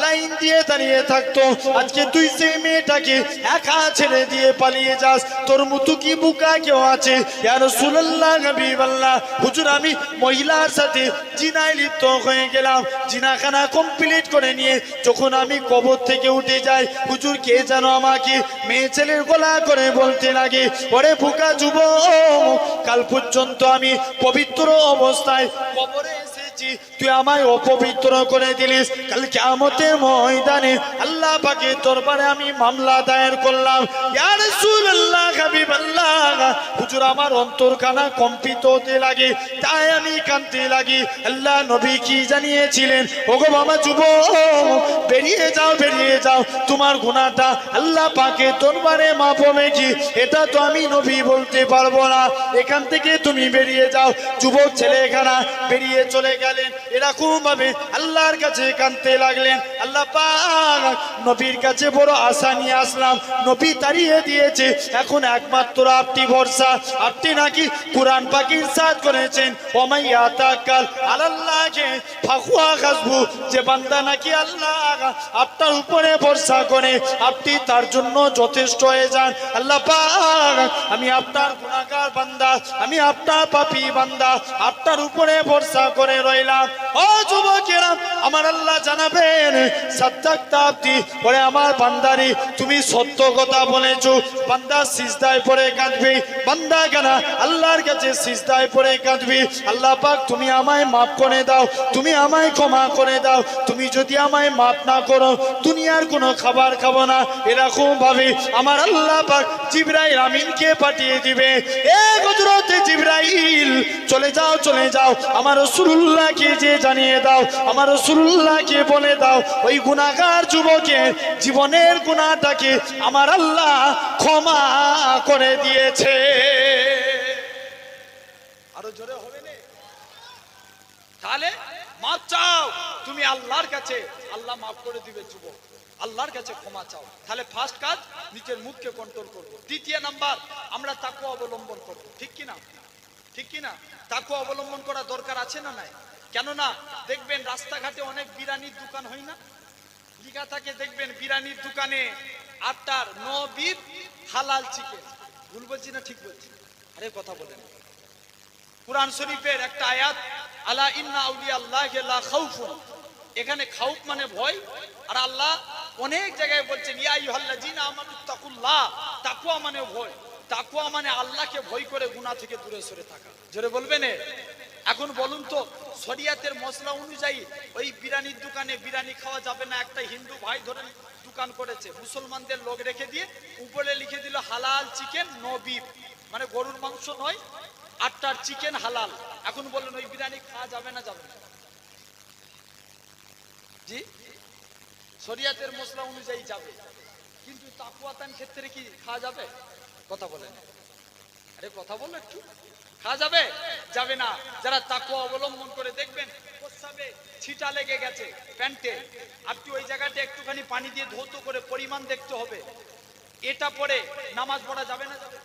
লাইন দিয়ে দাঁড়িয়ে থাকতো আজকে তুই সেই মেয়েটাকে একা ছেড়ে দিয়ে পালিয়ে যাস তোর মতো কি বোকা কেউ আছে ইয়া রাসূলুল্লাহ হাবিবাল্লাহ হুজুর আমি মহিলার সাথে জিনায় লিপ্ত হয়ে গেলাম জিনাখানা কমপ্লিট করে নিয়ে যখন আমি কবর থেকে উঠে যাই হুজুর কে যেন আমাকে মেয়ে ছেলের গলা করে বলতে লাগে ওরে বোকা যুবক কাল পর্যন্ত আমি পবিত্র অবস্থায় কবরে তুই আমায় অপবিত্র করে দিলিস কাল কিয়ামতের ময়দানে আল্লাহ পাকের দরবারে আমি মামলা দায়ের করলাম ইয়া রাসূলুল্লাহ হাবিবাল্লাহ হুজুর আমার অন্তরখানা কম্পিত হতে লাগে তাই আমি কাঁদতে লাগি আল্লাহ নবী কি জানিয়েছিলেন ওগো বাবা যুবক বেরিয়ে যাও তোমার গুনাহটা আল্লাহ পাকের দরবারে মাপ হবে কি এটা তো আমি নবী বলতে পারবো না এখান থেকে তুমি বেরিয়ে যাও যুবক ছেলেখানা বেরিয়ে চলে গেলেন এরকম ভাবে আল্লাহর কাছে কাঁদতে লাগলেন। আল্লাহ পাক নবীর কাছে বড় আশা নিয়ে আসলাম, নবী তাড়িয়ে দিয়েছে, এখন একমাত্র আপনি ভরসা। আপনি নাকি কুরআন পাক ইরশাদ করেছেন, ওমাইয়া তাকাল আলাল্লাহি ফাহুয়া হাসবু, যে বান্দা নাকি আল্লাহ আপনার উপরে ভরসা করে আপনি তার জন্য যথেষ্ট হয়ে যান। আল্লাহ পাক আমি আপনার গুনাহগার বান্দা, আমি আপনার পাপী বান্দা, আপনার উপরে ভরসা করে রইলাম। ও যুবকেরা, আমার আল্লাহ জানাবেন সাদ্দাক্তা আব্দি, পরে আমার বান্দারি তুমি সত্য কথা বলেছো। বান্দা সিজদায় পড়ে কাঁদবে, বান্দা কেন আল্লাহর কাছে সিজদায় পড়ে কাঁদবে, আল্লাহ পাক তুমি আমায় মাফ করে দাও, তুমি আমায় ক্ষমা করে দাও, তুমি যদি আমায় মাফ না করো দুনিয়ার কোনো খাবার খাবো না। এরকম ভাবে আমার আল্লাহ পাক জিবরাইল আমিনকে পাঠিয়ে দিবে, এ হযরত জিবরাইল চলে যাও, চলে যাও, আমার রাসূলুল্লাহকে যে জানিয়ে দাও, আমার রাসূলুল্লাহকে বলে দাও ওই গুনাহগার যুবকের জীবনের গুনাহটাকে আমার আল্লাহ ক্ষমা করে দিয়েছে। আরো জোরে হবে না? তাহলে মাফ চাও তুমি আল্লাহর কাছে, আল্লাহ মাফ করে দিবে। যুবক আল্লাহর কাছে ক্ষমা চাও। তাহলে ফার্স্ট কাজ নিজের মুখকে কন্ট্রোল করব। দ্বিতীয় নাম্বার আমরা তাকওয়া অবলম্বন করব। ঠিক কি না? ঠিক কি না? তাকওয়া অবলম্বন করা দরকার আছে না নাই? কেননা দেখবেন রাস্তাঘাটে অনেক বিরিয়ানির দোকান হয় না, লিখা থাকে দেখবেন বিরিয়ানির দোকানে আটার নো বিফ হালাল চিকেন। ভুল বলছি না ঠিক বলছি? আরে কথা বলেন। কুরআন শরীফের একটা আয়াত, আলা ইন্না আউলিয়া আল্লাহি লা খাউফুন, এখানে খাউফ মানে ভয়, আর আল্লাহ অনেক জায়গায় বলছেন ইয়া আইয়ুহাল্লাযিনা আমানুত্তাকুল্লাহ, তাকওয়া মানে ভয়, তাকওয়া মানে আল্লাহকে ভয় করে গুনাহ থেকে দূরে সরে থাকা। জোরে বলবেন। এখন বলুন তো শরিয়াতের মশলা অনুযায়ী ওই বিরিয়ানির দোকানে বিরিয়ানি খাওয়া যাবে না। একটা হিন্দু ভাই ধরেন দোকান করেছে, মুসলমানদের লোক রেখে দিয়ে উপরে লিখে দিল হালাল চিকেন নো বিফ, মানে গরুর মাংস নয়, আটটার চিকেন হালাল। এখন বলুন ওই বিরিয়ানি খাওয়া যাবে না যাবে না? জি, শরিয়াতের মশলা অনুযায়ী যাবে, কিন্তু তাকওয়াতান ক্ষেত্রে কি খাওয়া যাবে? কথা বলেন। আরে কথা বলো একটু। খাওয়া যাবে? যাবে না। যারা তাকওয়া অবলম্বন করে দেখবেন প্রস্রাবে ছিটা লেগে গেছে প্যান্টে, আপনি ওই জায়গাটা একটুখানি পানি দিয়ে ধৌত করে পরিমাণ দেখতে হবে, এটা পরে নামাজ পড়া যাবে না যাবে?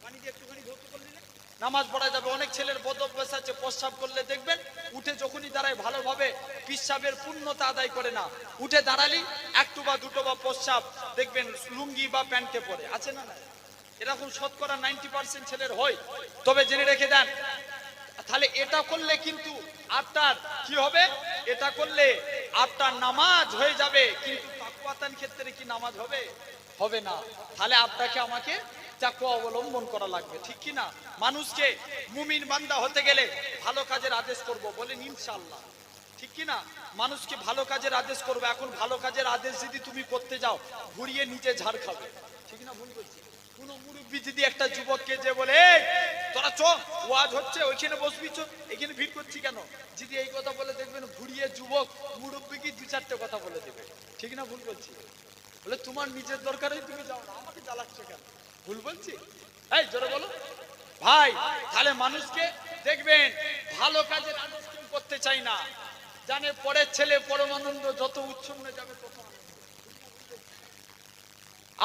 পানি দিয়ে একটুখানি ধৌত করে দিলে নামাজ পড়া যাবে। অনেক ছেলের বদ অভ্যাস আছে, প্রস্রাব করলে দেখবেন উঠে যখনই দাঁড়ায় ভালোভাবে পিশাবের পূর্ণতা আদায় করে না, উঠে দাঁড়ালি একটু বা দুটো বা প্রস্রাব দেখবেন লুঙ্গি বা প্যান্টে পরে আছে না না? এরকম শতকরা 90% ছেলের হয়। তবে জেনে রেখে দেন, তাহলে এটা করলে কিন্তু আপনার কি হবে? এটা করলে আপনার নামাজ হয়ে যাবে, কিন্তু তাকওয়াতান ক্ষেত্রে কি নামাজ হবে? হবে না। তাহলে আপনাকে আমাকে তাকওয়া অবলম্বন করা লাগবে। ঠিক কি না? মানুষকে মুমিন বান্দা হতে গেলে ভালো কাজের আদেশ করব, বলেন ইনশাআল্লাহ। ঠিক কি না? মানুষকে ভালো কাজের আদেশ করব। এখন ভালো কাজের আদেশ যদি তুমি করতে যাও ঘুরিয়ে নিচে ঝাড় খাবে। ঠিক না ভুল বলছি? কোন মুরব্বি যদি একটা যুবককে যে বলে এই তোরা চ ওয়াজ হচ্ছে ওইখানে বসবি, চ এখানে ভিড় করছি কেন, যদি এই কথা বলে দেখবেন ঘুরিয়ে যুবক মুরব্বিকে দু চারটে কথা বলে দেবে। ঠিক না ভুল বলছি? বলে তোমার নিজের দরকারেই তুমি যাও না, আমাকে জ্বালাচ্ছ কেন? ভুল বলছি? এই জোরে বলো ভাই। তাহলে মানুষকে দেখবেন ভালো কাজের আদেশ কেউ করতে চাই না, জানে পরের ছেলে পরমানন্দ, যত উচ্ছন্নে যাবে তত আনন্দ।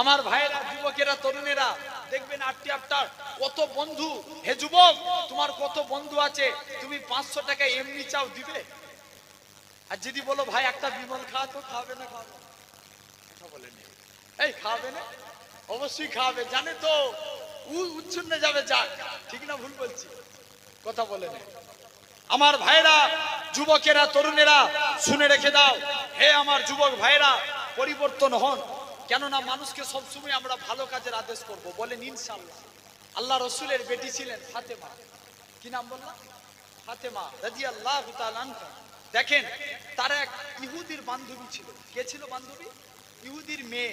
আমার ভাইয়েরা, যুবকেরা, তরুণেরা দেখবেন আপনার কত বন্ধু। হে যুবক, তোমার কত বন্ধু আছে, তুমি 500 টাকা এমনি চাও দিবে? আর যদি বলো ভাই একটা বিমল খাওয়া, তো খাবে না? খাবে কথা বলেন। এই খাবে না? অবশ্যই খাবে, জানে তো উচ্ছন্নে যাবে যাক। ঠিক না ভুল বলছি? কথা বলেন। আমার ভাইরা, যুবকেরা, তরুণেরা শুনে রেখে দাও, হে আমার যুবক ভাইরা, পরিবর্তন হন। কেননা মানুষকে সবসময় আমরা ভালো কাজের আদেশ করব, বলেন ইনশাআল্লাহ। আল্লাহ রসুলের বেটি ছিলেন ফাতেমা। কি নাম বললাম? ফাতেমা রাদিয়াল্লাহু তাআলা আনহা। দেখেন তার এক ইহুদির বান্ধবী ছিল। কে ছিল বান্ধবী? ইহুদির মেয়ে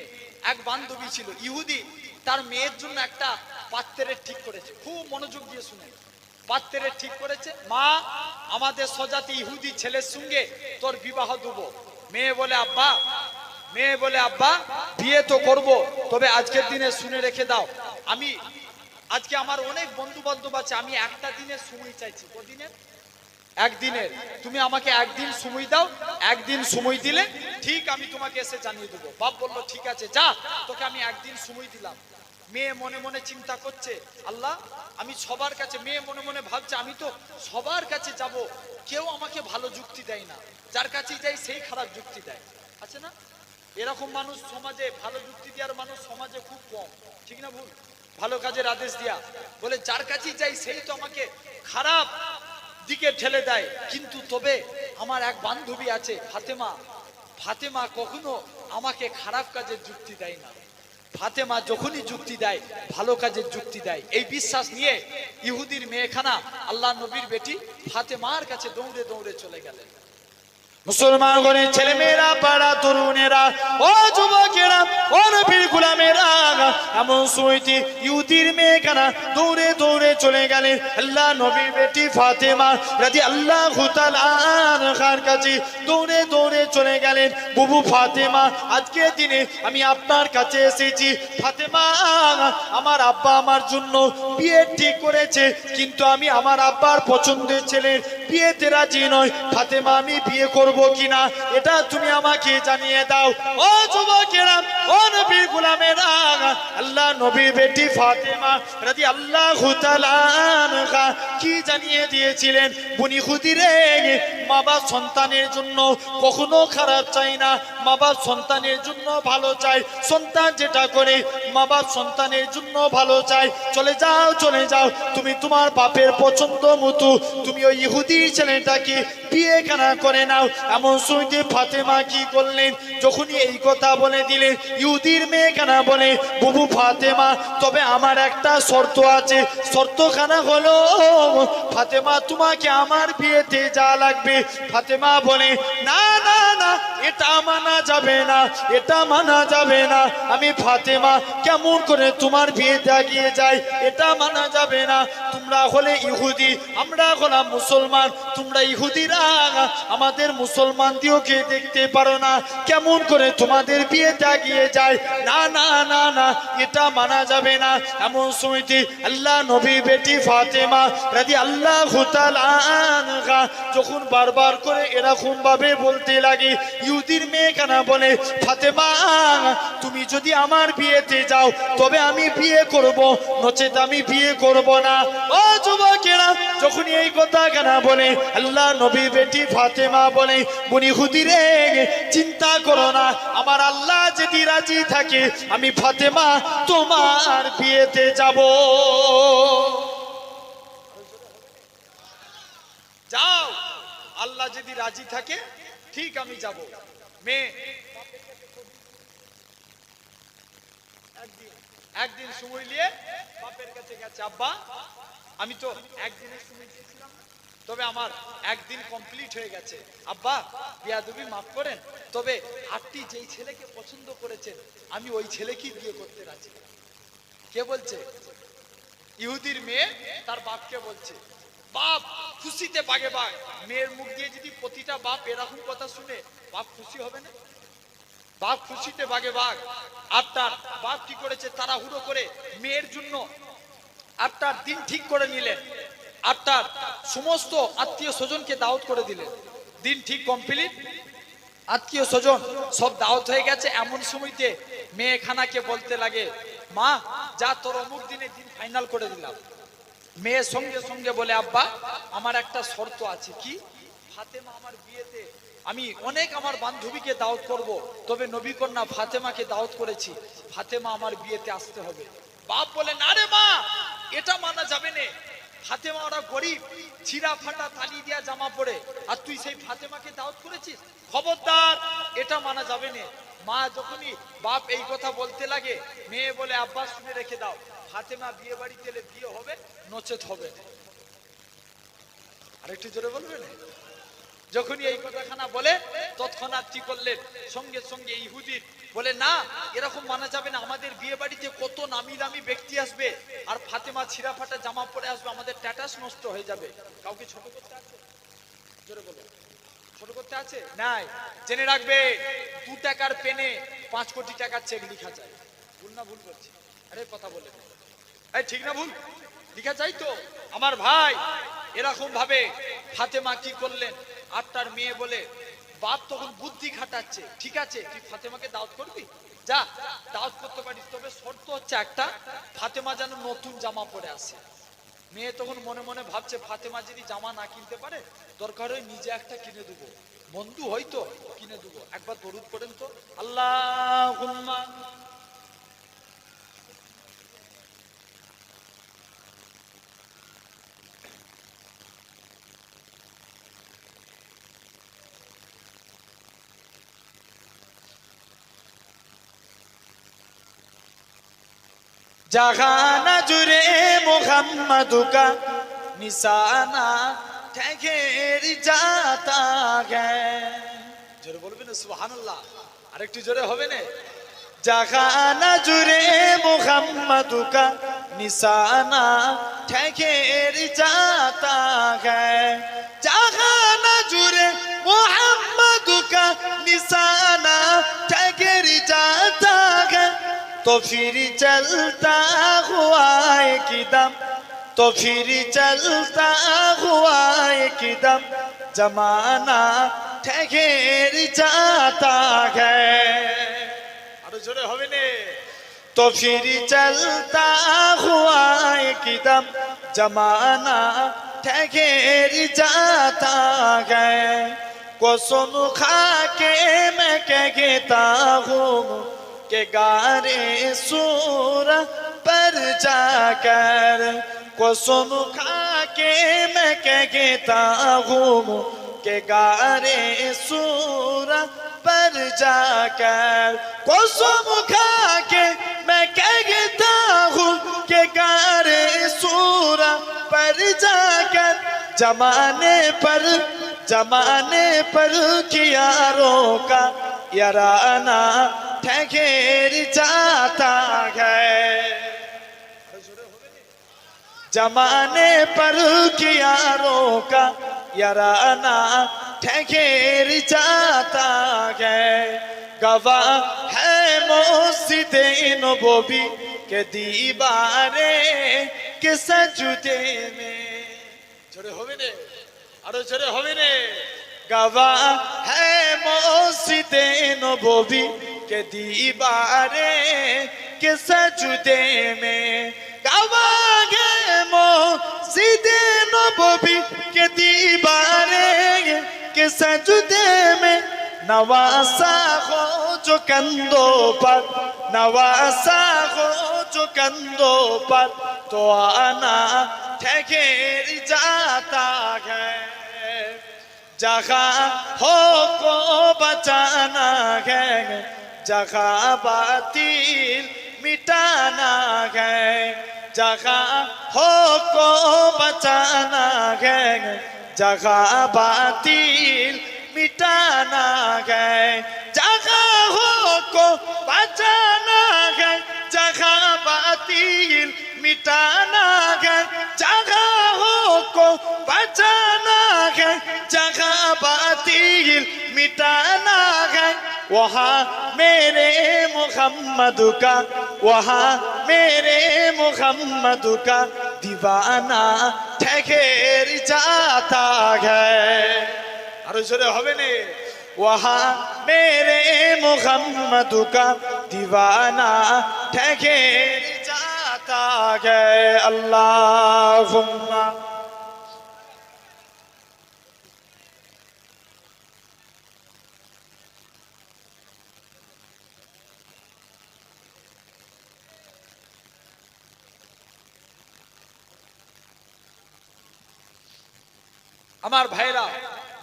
এক বান্ধবী ছিল। ইহুদি তার মেয়ের জন্য একটা পাত্রের ঠিক করেছে। খুব মনোযোগ দিয়ে শুনেন। পাত্রের ঠিক করেছে, মা আমাদের সজাতি ইহুদি ছেলের সঙ্গে তোর বিবাহ দেব। মেয়ে বলে আব্বা বিয়ে তো করব, তবে আজকের দিনে শুনে রেখে দাও, আজকে আমার অনেক বন্ধু বান্ধব আছে, আমি একটা দিনের সময় চাইছি। কদিনের? একদিনের, তুমি আমাকে একদিন সময় দাও, একদিন সময় দিলে ঠিক আমি তোমাকে এসে জানিয়ে দেবো। বাপ বলল ঠিক আছে যা, তোকে আমি একদিন সময় দিলাম। মেয়ে মনে মনে চিন্তা করছে, আল্লাহ আমি সবার কাছে, মেয়ে মনে মনে ভাবছে আমি তো সবার কাছে যাব, কেউ আমাকে ভালো যুক্তি দেয় না, যার কাছেই যাই সেই খারাপ যুক্তি দেয়, আছে না এরকম মানুষ সমাজে? ভালো যুক্তি দেওয়ার মানুষ সমাজে খুব কম, ঠিক না ভুল? ভালো কাজের আদেশ দিয়া বলে যার কাছেই যাই সেই তো আমাকে খারাপ দিকে ঠেলে দেয়। কিন্তু তবে আমার এক বান্ধবী আছে ফাতেমা, ফাতেমা কখনো আমাকে খারাপ কাজের যুক্তি দেয় না, ফাতেমা যখনই যুক্তি দেয় ভালো কাজের যুক্তি দেয়। এই বিশ্বাস নিয়ে ইহুদির মেয়েখানা আল্লাহ নবীর বেটি ফাতেমার কাছে দৌড়ে দৌড়ে চলে গেলেন। মুসলমান গণের ছেলে মেয়েরা, পাড়া তরুণেরা, ও যুবকেরা, ও নবীর গোলামেরা, এমন সময়তে ইহুদির মেয়েখানা দৌড়ে দৌড়ে চলে গেলেন আল্লাহ নবীর বেটি ফাতেমা রাদিয়াল্লাহু তাআলা আনহার কাছে দৌড়ে দৌড়ে চলে গেলেন। বুবু ফাতেমা, আজকের দিনে আমি আপনার কাছে এসেছি। ফাতেমা, আমার আব্বা আমার জন্য বিয়ে ঠিক করেছে, কিন্তু আমি আমার আব্বার পছন্দের ছেলের বিয়েতে রাজি নয়। ফাতেমা, আমি বিয়ে করব কিনা এটা তুমি আমাকে জানিয়ে দাও। ও যুবকেরা, ও নবীর গোলামেরা, আল্লাহ নবীর বেটি ফাতেমা রাদিয়াল্লাহু তাআলা আনহা কি জানিয়ে দিয়েছিলেন? বুনি খুদিরে, মা বাপ সন্তানের জন্য কখনো খারাপ চাই না, মা বাপ সন্তানের জন্য ভালো চাই। সন্তান যেটা করে মা বাপ সন্তানের জন্য ভালো চাই। চলে যাও, চলে যাও, তুমি তোমার বাপের পছন্দ মতো তুমি ওই ইহুদি ছেলেটাকে বিয়ে কেনা করে নাও। এমন শুনতে ফাতেমা কি করলেন? যখনই এই কথা বলে দিলেন, ইহুদির মেয়ে কেনা বলে, বুবু ফাতেমা, তবে আমার একটা শর্ত আছে। শর্তখানা হলো ফাতেমা, তোমাকে আমার বিয়েতে যা লাগবে। ফাতেমা বলে, না না না, এটা মানা যাবে না, এটা মানা যাবে না। আমি ফাতেমা কেমন করে তোমার বিয়েতে এগিয়ে যাই? এটা মানা যাবে না। তোমরা হলে ইহুদি, আমরা হলাম মুসলমান। তোমরা ইহুদিরা আমাদের মুসলমান দিওকে দেখতে পারো না, কেমন করে তোমাদের বিয়েতে এগিয়ে যায়? না না না না, এটা মানা যাবে না। এমন সময়তে আল্লাহ নবী বেটি ফাতেমা রাদিয়াল্লাহু তাআলা আনহা যখন বারবার করে এরকম ভাবে বলতে লাগে, ইহুদির মেয়ে কেনা বলে, ফাতেমা, তুমি যদি আমার বিয়েতে যাও তবে আমি বিয়ে করব, নচেত আমি বিয়ে করব না। ও যুবকেরা, যখন এই কথা কেনা বলে, আল্লাহ নবী বেটি ফাতেমা বলে, বুনি খুদিরে, চিন্তা করো না, আমার আল্লাহ যদি রাজি থাকে আমি ফাতেমা তোমার বিয়েতে যাব। যাও, আল্লাহ যদি রাজি থাকে ঠিক আমি যাব। মেয়ে একদিন সময় নিয়ে বাপের কাছে গেছে, আব্বা আমি তো একদিনের সময় দিয়েছিলাম, তবে আমার একদিন কমপ্লিট হয়ে গেছে। আব্বা বিয়াদবি মাফ করেন, তবে আপনি যেই ছেলেকে পছন্দ করেছেন আমি ওই ছেলেকেই বিয়ে করতে রাজি। কে বলছে? ইহুদির মেয়ে তার বাপকে বলছে। বাপ খুশিতে বাগে বাগ। মেয়ের মুখ দিয়ে যদি প্রতিটা বাপ এরকম কথা শুনে, বাপ খুশি হবে না? বাপ খুশিতে বাগে বাগ। আর তার বাপ কি করেছে, তাড়াহুড়ো করে মেয়ের জন্য আটটার দিন ঠিক করে নিলেন, আটটার সমস্ত আত্মীয় স্বজনকে দাওয়াত করে দিলেন। দিন ঠিক কমপ্লিট, আত্মীয় স্বজন সব দাওয়াত হয়ে গেছে। এমন সময়তে মেয়ে খানাকে বলতে লাগে, মা যা তোর অমুক দিনে দিন ফাইনাল করে দিলাম। মেয়ে সঙ্গে সঙ্গে বলে, আব্বা আমার একটা শর্ত আছে। কি? ফাতেমা আমার বিয়েতে, আমি অনেক আমার বান্ধবীকে দাওয়াত করব, তবে নবী কন্যা ফাতেমাকে দাওয়াত করেছি, ফাতেমা আমার বিয়েতে আসতে হবে। বাপ বলে, না রে মা, এটা মানা যাবে না। ফাতেমা ওরা গরিব, ছিঁড়া ফাটা তালি দিয়া জামা পরে, আর তুই সেই ফাতেমাকে দাওয়াত করেছিস? খবরদার, এটা মানা যাবে না। মা যখনই বাপ এই কথা বলতে লাগে, মেয়ে বলে, আব্বা শুনে রেখে দাও, ফাতেমা বিয়ে বাড়িতে এলে বিয়ে হবে, নচেত হবে না। আরেকটু জোরে বলবেন? যখনই এই কথাখানা বলে তৎক্ষণাৎ কি করলেন, সঙ্গে সঙ্গে ইহুদির বলে, না এরকম মানা যাবে না, আমাদের বিয়ে বাড়িতে কত নামি দামি ব্যক্তি আসবে, আর ফাতেমা ছিঁড়া ফাটা জামা পরে আসবে, আমাদের স্ট্যাটাস নষ্ট হয়ে যাবে। কাউকে ছোট করতে আছে? জোরে বলো, ছোট করতে আছে? নাই। জেনে রাখবে, 2 টাকার পেনে 5 কোটি টাকার চেক লেখা যায়। ভুল না ভুল করছি? আরে কথা বলে এই ঠিক না ভুল? লিখা চাই তো আমার ভাই। এরকম ভাবে ফাতেমা কি করলেন, আটটার মেয়ে বলে বাপ তখন বুদ্ধি খাটাচ্ছে, ঠিক আছে তুই ফাতেমাকে দাওয়াত করবি, যা দাওয়াত করতে পারিস, তবে শর্ত হচ্ছে একটা, ফাতেমা যেন নতুন জামা পরে আসে। মেয়ে তখন মনে মনে ভাবছে ফাতেমা যদি জামা না কিনতে পারে দরকার হয় নিজে একটা কিনে দেবো, বন্ধু হয়তো কিনে দেবো। একবার দরুদ করেন তো, আল্লাহুম্মা। জাহানা জুড়ে মোহাম্মদুকা নিশানা ঠেকের যাতা গে। জোরে বলবেন সুবহানাল্লাহ, আরেকটু জোরে হবে না? জাহানা জুড়ে মোহাম্মদুকা নিশানা ঠেকের যাতা গে। জাহানা জুড়ে মোহাম্মদুকা নিশানা ঠেকের যাতা গে। तो फिर चलता हुआ एक दम, तो फिर चलता हुआ एक दम जमाना ठहर जाता है। अरे जोरे होवे ने। तो फिर चलता हुआ एक दम जमाना ठहर जाता है। कसम खा के मैं कहता हूँ के गारे सूरा पर जाकर, कसम खा के मैं कहता हूँ के गारे सूरा पर जाकर, कसम खा के मैं कहता हूँ के गारे सूरा पर जाकर, जमाने पर किया रोका याराना ठहर जाता है। जमाने पर किया रोका याराना ठहर जाता है। गवाह है मस्जिदे नबवी के दीवारे के सजदे में। जोरे होवे ने, आरो जोरे होवे ने। गवाह है मस्जिदे नबवी के दीवारे के सजदे में। गवाह है मस्जिदे नबवी के दीवारे के सजदे में। नवासा हो जो कंधों पर, नवासा हो जो कंधों पर, तो आना ठहर जाता है। जगह हो को बचाना है, जगह बातिल मिटाना है। जगह हो को बचाना है, जगह बातिल मिटाना है। जगह हो को बचाना है, जगह बातिल मिटाना है। जगह हो को बचाना है, जगह बातिल मिटाना है। वहाँ मेरे मुहम्मद का, वहाँ मेरे मुहम्मद का दीवाना ठहर जाता है। अरे जोरे होवे ने। वहाँ मेरे मुहम्मद का दीवाना ठहर जाता है। अल्लाहुम्मा। আমার ভাইরা,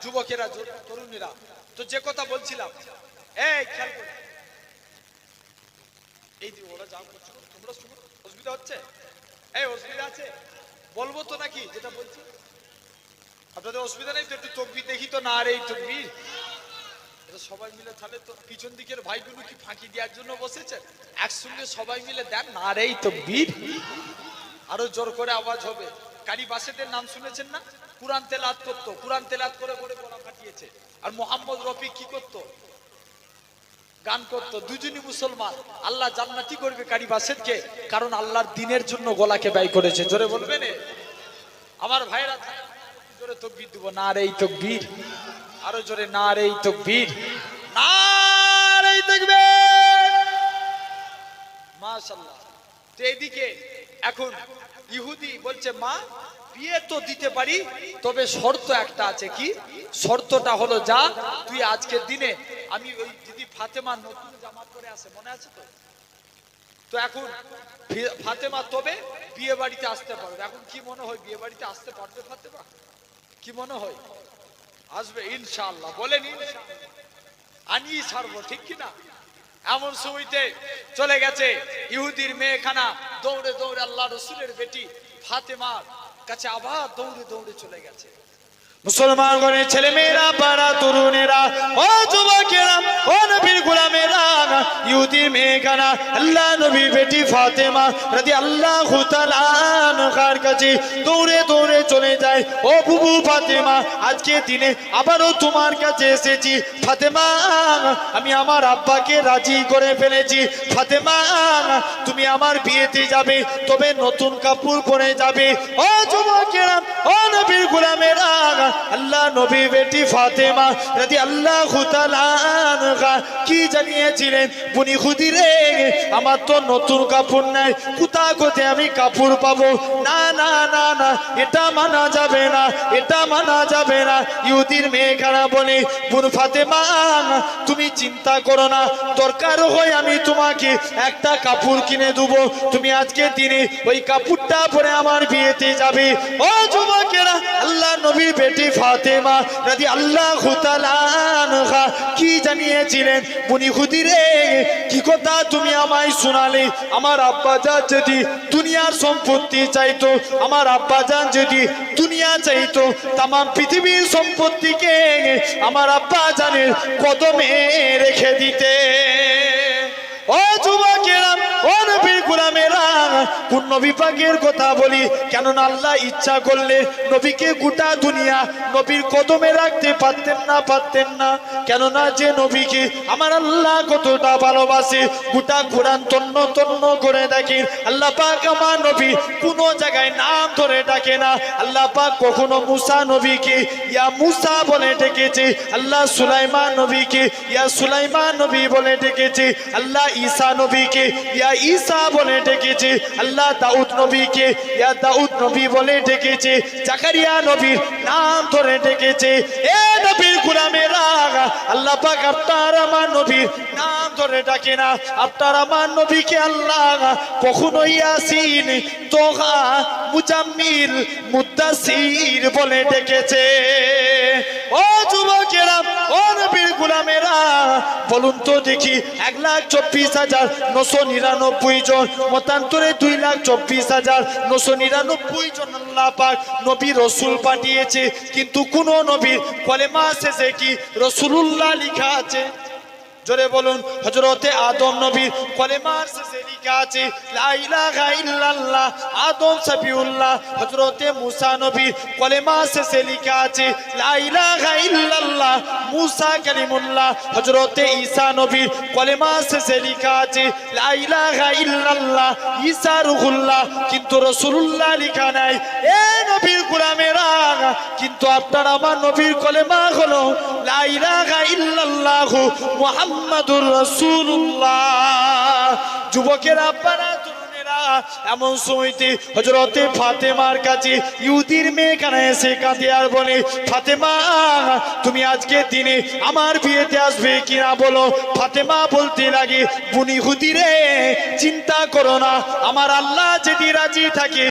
যুবকেরা, তরুণীরা, তো যে কথা বলছিলাম, এই খেয়াল করো, এই যে ওরা যা করছে তোমরা শুনো, অসুবিধা হচ্ছে? এই অসুবিধা আছে বলবো তো নাকি? যেটা বলছি আপনাদের অসুবিধা নেই তো? একটু তকবীর দেখি তো। না রে তকবীর, এটা সবাই মিলে তাহলে তো পিছন দিকের ভাইগুলো কি ফাঁকি দেওয়ার জন্য বসেছে? একসঙ্গে সবাই মিলে দেন না রে তকবীর। আরো জোর করে আওয়াজ হবে। কারি বাসেদের নাম শুনেছেন না? কুরআন তেলাওয়াত করতো, কুরআন তেলাওয়াত করে করে গলা ফাটিয়েছে। আর মোহাম্মদ রফি কি করতো? গান করতো, দুজনই মুসলমান। আল্লাহ জান্নাতি করবে কারি বাসেদকে, কারণ আল্লাহর দিনের জন্য গলাকে ব্যয় করেছে। জোরে বলবেন আমার ভাইরা, জোরে তাকবীর দিব, নারে তাকবীর, আরো জোরে নারে তাকবীর, নারে তাকবীর, মাশাআল্লাহ। তো এদিকে এখন ইহুদি বলছে, মা বিয়ে তো দিতে পারি, তবে শর্ত একটা আছে। কি শর্তটা? হলো যা তুই আজকের দিনে, আমি ওই দিদি ফাতেমা নতুন জামা পরে আসে, মনে আছে তো? তো এখন ফাতেমা তবে বিয়ে বাড়িতে আসতে পারবে। এখন কি মনে হয়, বিয়ে বাড়িতে আসতে পারবে ফাতেমা? কি মনে হয়? আসবে ইনশাআল্লাহ, বলেন ইনশাআল্লাহ, আনিয়ে ছাড়বো, ঠিক কিনা? এমন সময়তে চলে গেছে ইহুদির মেয়েখানা, দৌড়ে দৌড়ে আল্লাহ রসুলের বেটি ফাতেমার কাছে আবার দৌড়ে দৌড়ে চলে গেছে। মুসলমান গণের ছেলে মেয়েরা, পাড়া তরুণেরা, ও যুবকেরা, ও নবীর গোলামেরা, ইহুদির মেয়েখানা আল্লাহ নবীর বেটি ফাতেমা রাদিয়াল্লাহু তাআলা আনহার কাছে দৌড়ে দৌড়ে চলে যায়। ও বুবু ফাতেমা, আজকে দিনে আবারও তোমার কাছে এসেছি। ফাতেমা, আমি আমার আব্বাকে রাজি করে ফেলেছি। ফাতেমা, তুমি আমার বিয়েতে যাবে, তবে নতুন কাপড় পরে যাবে। ও যুবকেরা, ও নবীর গোলামেরা, আল্লাহ নবী বেটি ফাতেমা রাদিয়াল্লাহু তাআলা আনহা কি জানিয়েছিলেন? বুনি খুদিরে, আমার তো নতুন কাপড় নাই, কোথা কোথা আমি কাপড় পাবো? না না না না, এটা মানা যাবে না, এটা মানা যাবে না। ইহুদির মেয়েখানা বলে, বুন ফাতেমা, তুমি চিন্তা করো না, দরকার হয় আমি তোমাকে একটা কাপড় কিনে দেবো, তুমি আজকে দিনে ওই কাপড়টা পরে আমার বিয়েতে যাবে। ও যুবকেরা, আল্লাহ নবীর বেটি ফাতেমা রাদিয়াল্লাহু তাআলা আনহা কি জানিয়েছিলেন? বুনি খুদিরে, কি কথা তুমি আমায় শোনালে? আমার আব্বাজান যদি দুনিয়ার সম্পত্তি চাইতো, আমার আব্বাজান যদি দুনিয়া চাইতো, তামাম পৃথিবীর সম্পত্তিকে আমার আব্বাজানের কদমে রেখে দিতে। ও যুবকেরা, ও নবীর গোলামেরা, কোন নবী পাকের কথা বলি, কেননা আল্লাহ ইচ্ছা করলে নবীকে গোটা দুনিয়া নবীর কদমে রাখতে পারতেন না, পারতেন না। কেননা যে নবীকে আমার আল্লাহ কতটা ভালোবাসে, গোটা কোরআন তন্ন তন্ন করে দেখেন। আল্লাহ পাক আমার নবী কোন জায়গায় নাম ধরে ডাকে না। আল্লাহ পাক কখনো মুসা নবীকে ইয়া মুসা বলে ডেকেছে, আল্লাহ সুলাইমান নবীকে ইয়া সুলাইমান নবী বলে ডেকেছে, আল্লাহ ঈসা নবীকে ইয়া ঈসা বলে ডেকেছে, আল্লাহ দাউদ নবীকে ইয়া দাউদ নবী বলে ডেকেছে, জাকারিয়া নবীর নাম ধরে ডেকেছে। এ নবীর গোলামেরা, আল্লাহ পাক আপনার আমার নবীর নাম ধরে ডাকে না। আপনার আমার নবীকে আল্লাহ কখনো ইয়াসিন, তোহা, মুজাম্মিল, মুদ্দাসির বলে ডেকেছে। ও যুবকেরা, ও নবীর গোলামেরা, বলুন তো দেখি, 1,24,999 জন, মতান্তরে 2,24,999 জন আল্লাহ পাক নবী রসুল পাঠিয়েছে, কিন্তু কোন নবীর কলেমা শেষে কি রসুলুল্লাহ লেখা আছে? জোরে বলুন। হযরতে আদম নবীর কলেমার শেষে লেখা আছে লা ইলাহা ইল্লাল্লাহ, আদম সাবিউল্লাহ। হযরতে মুসা নবীর কলেমার শেষে লেখা আছে লা ইলাহা ইল্লাল্লাহ, মুসা কালিমুল্লাহ। হযরতে ঈসা নবীর কলেমার শেষে লেখা আছে লা ইলাহা ইল্লাল্লাহ, ঈসা রূহুল্লাহ, কিন্তু রাসূলুল্লাহ লেখা নাই। এ নবীর গোলামেরা, কিন্তু আপনার আমার নবীর কলেমা হলো লা ইলাহা ইল্লাল্লাহ মুহাম্মাদুর রাসূলুল্লাহ। যুবকেরা, আপনারা তরুণেরা, এমন সময়তে হযরতে ফাতেমার কাছে ইহুদির মেয়েখানা এসে কাঁদে আর বলে, ফাতেমা, তুমি আজকে দিনে আমার বিয়েতে আসবে কিনা বলো। ফাতেমা বলতে লাগে, বুনি ইহুদি রে, চিন্তা করো না, আমার আল্লাহ যদি রাজি থাকে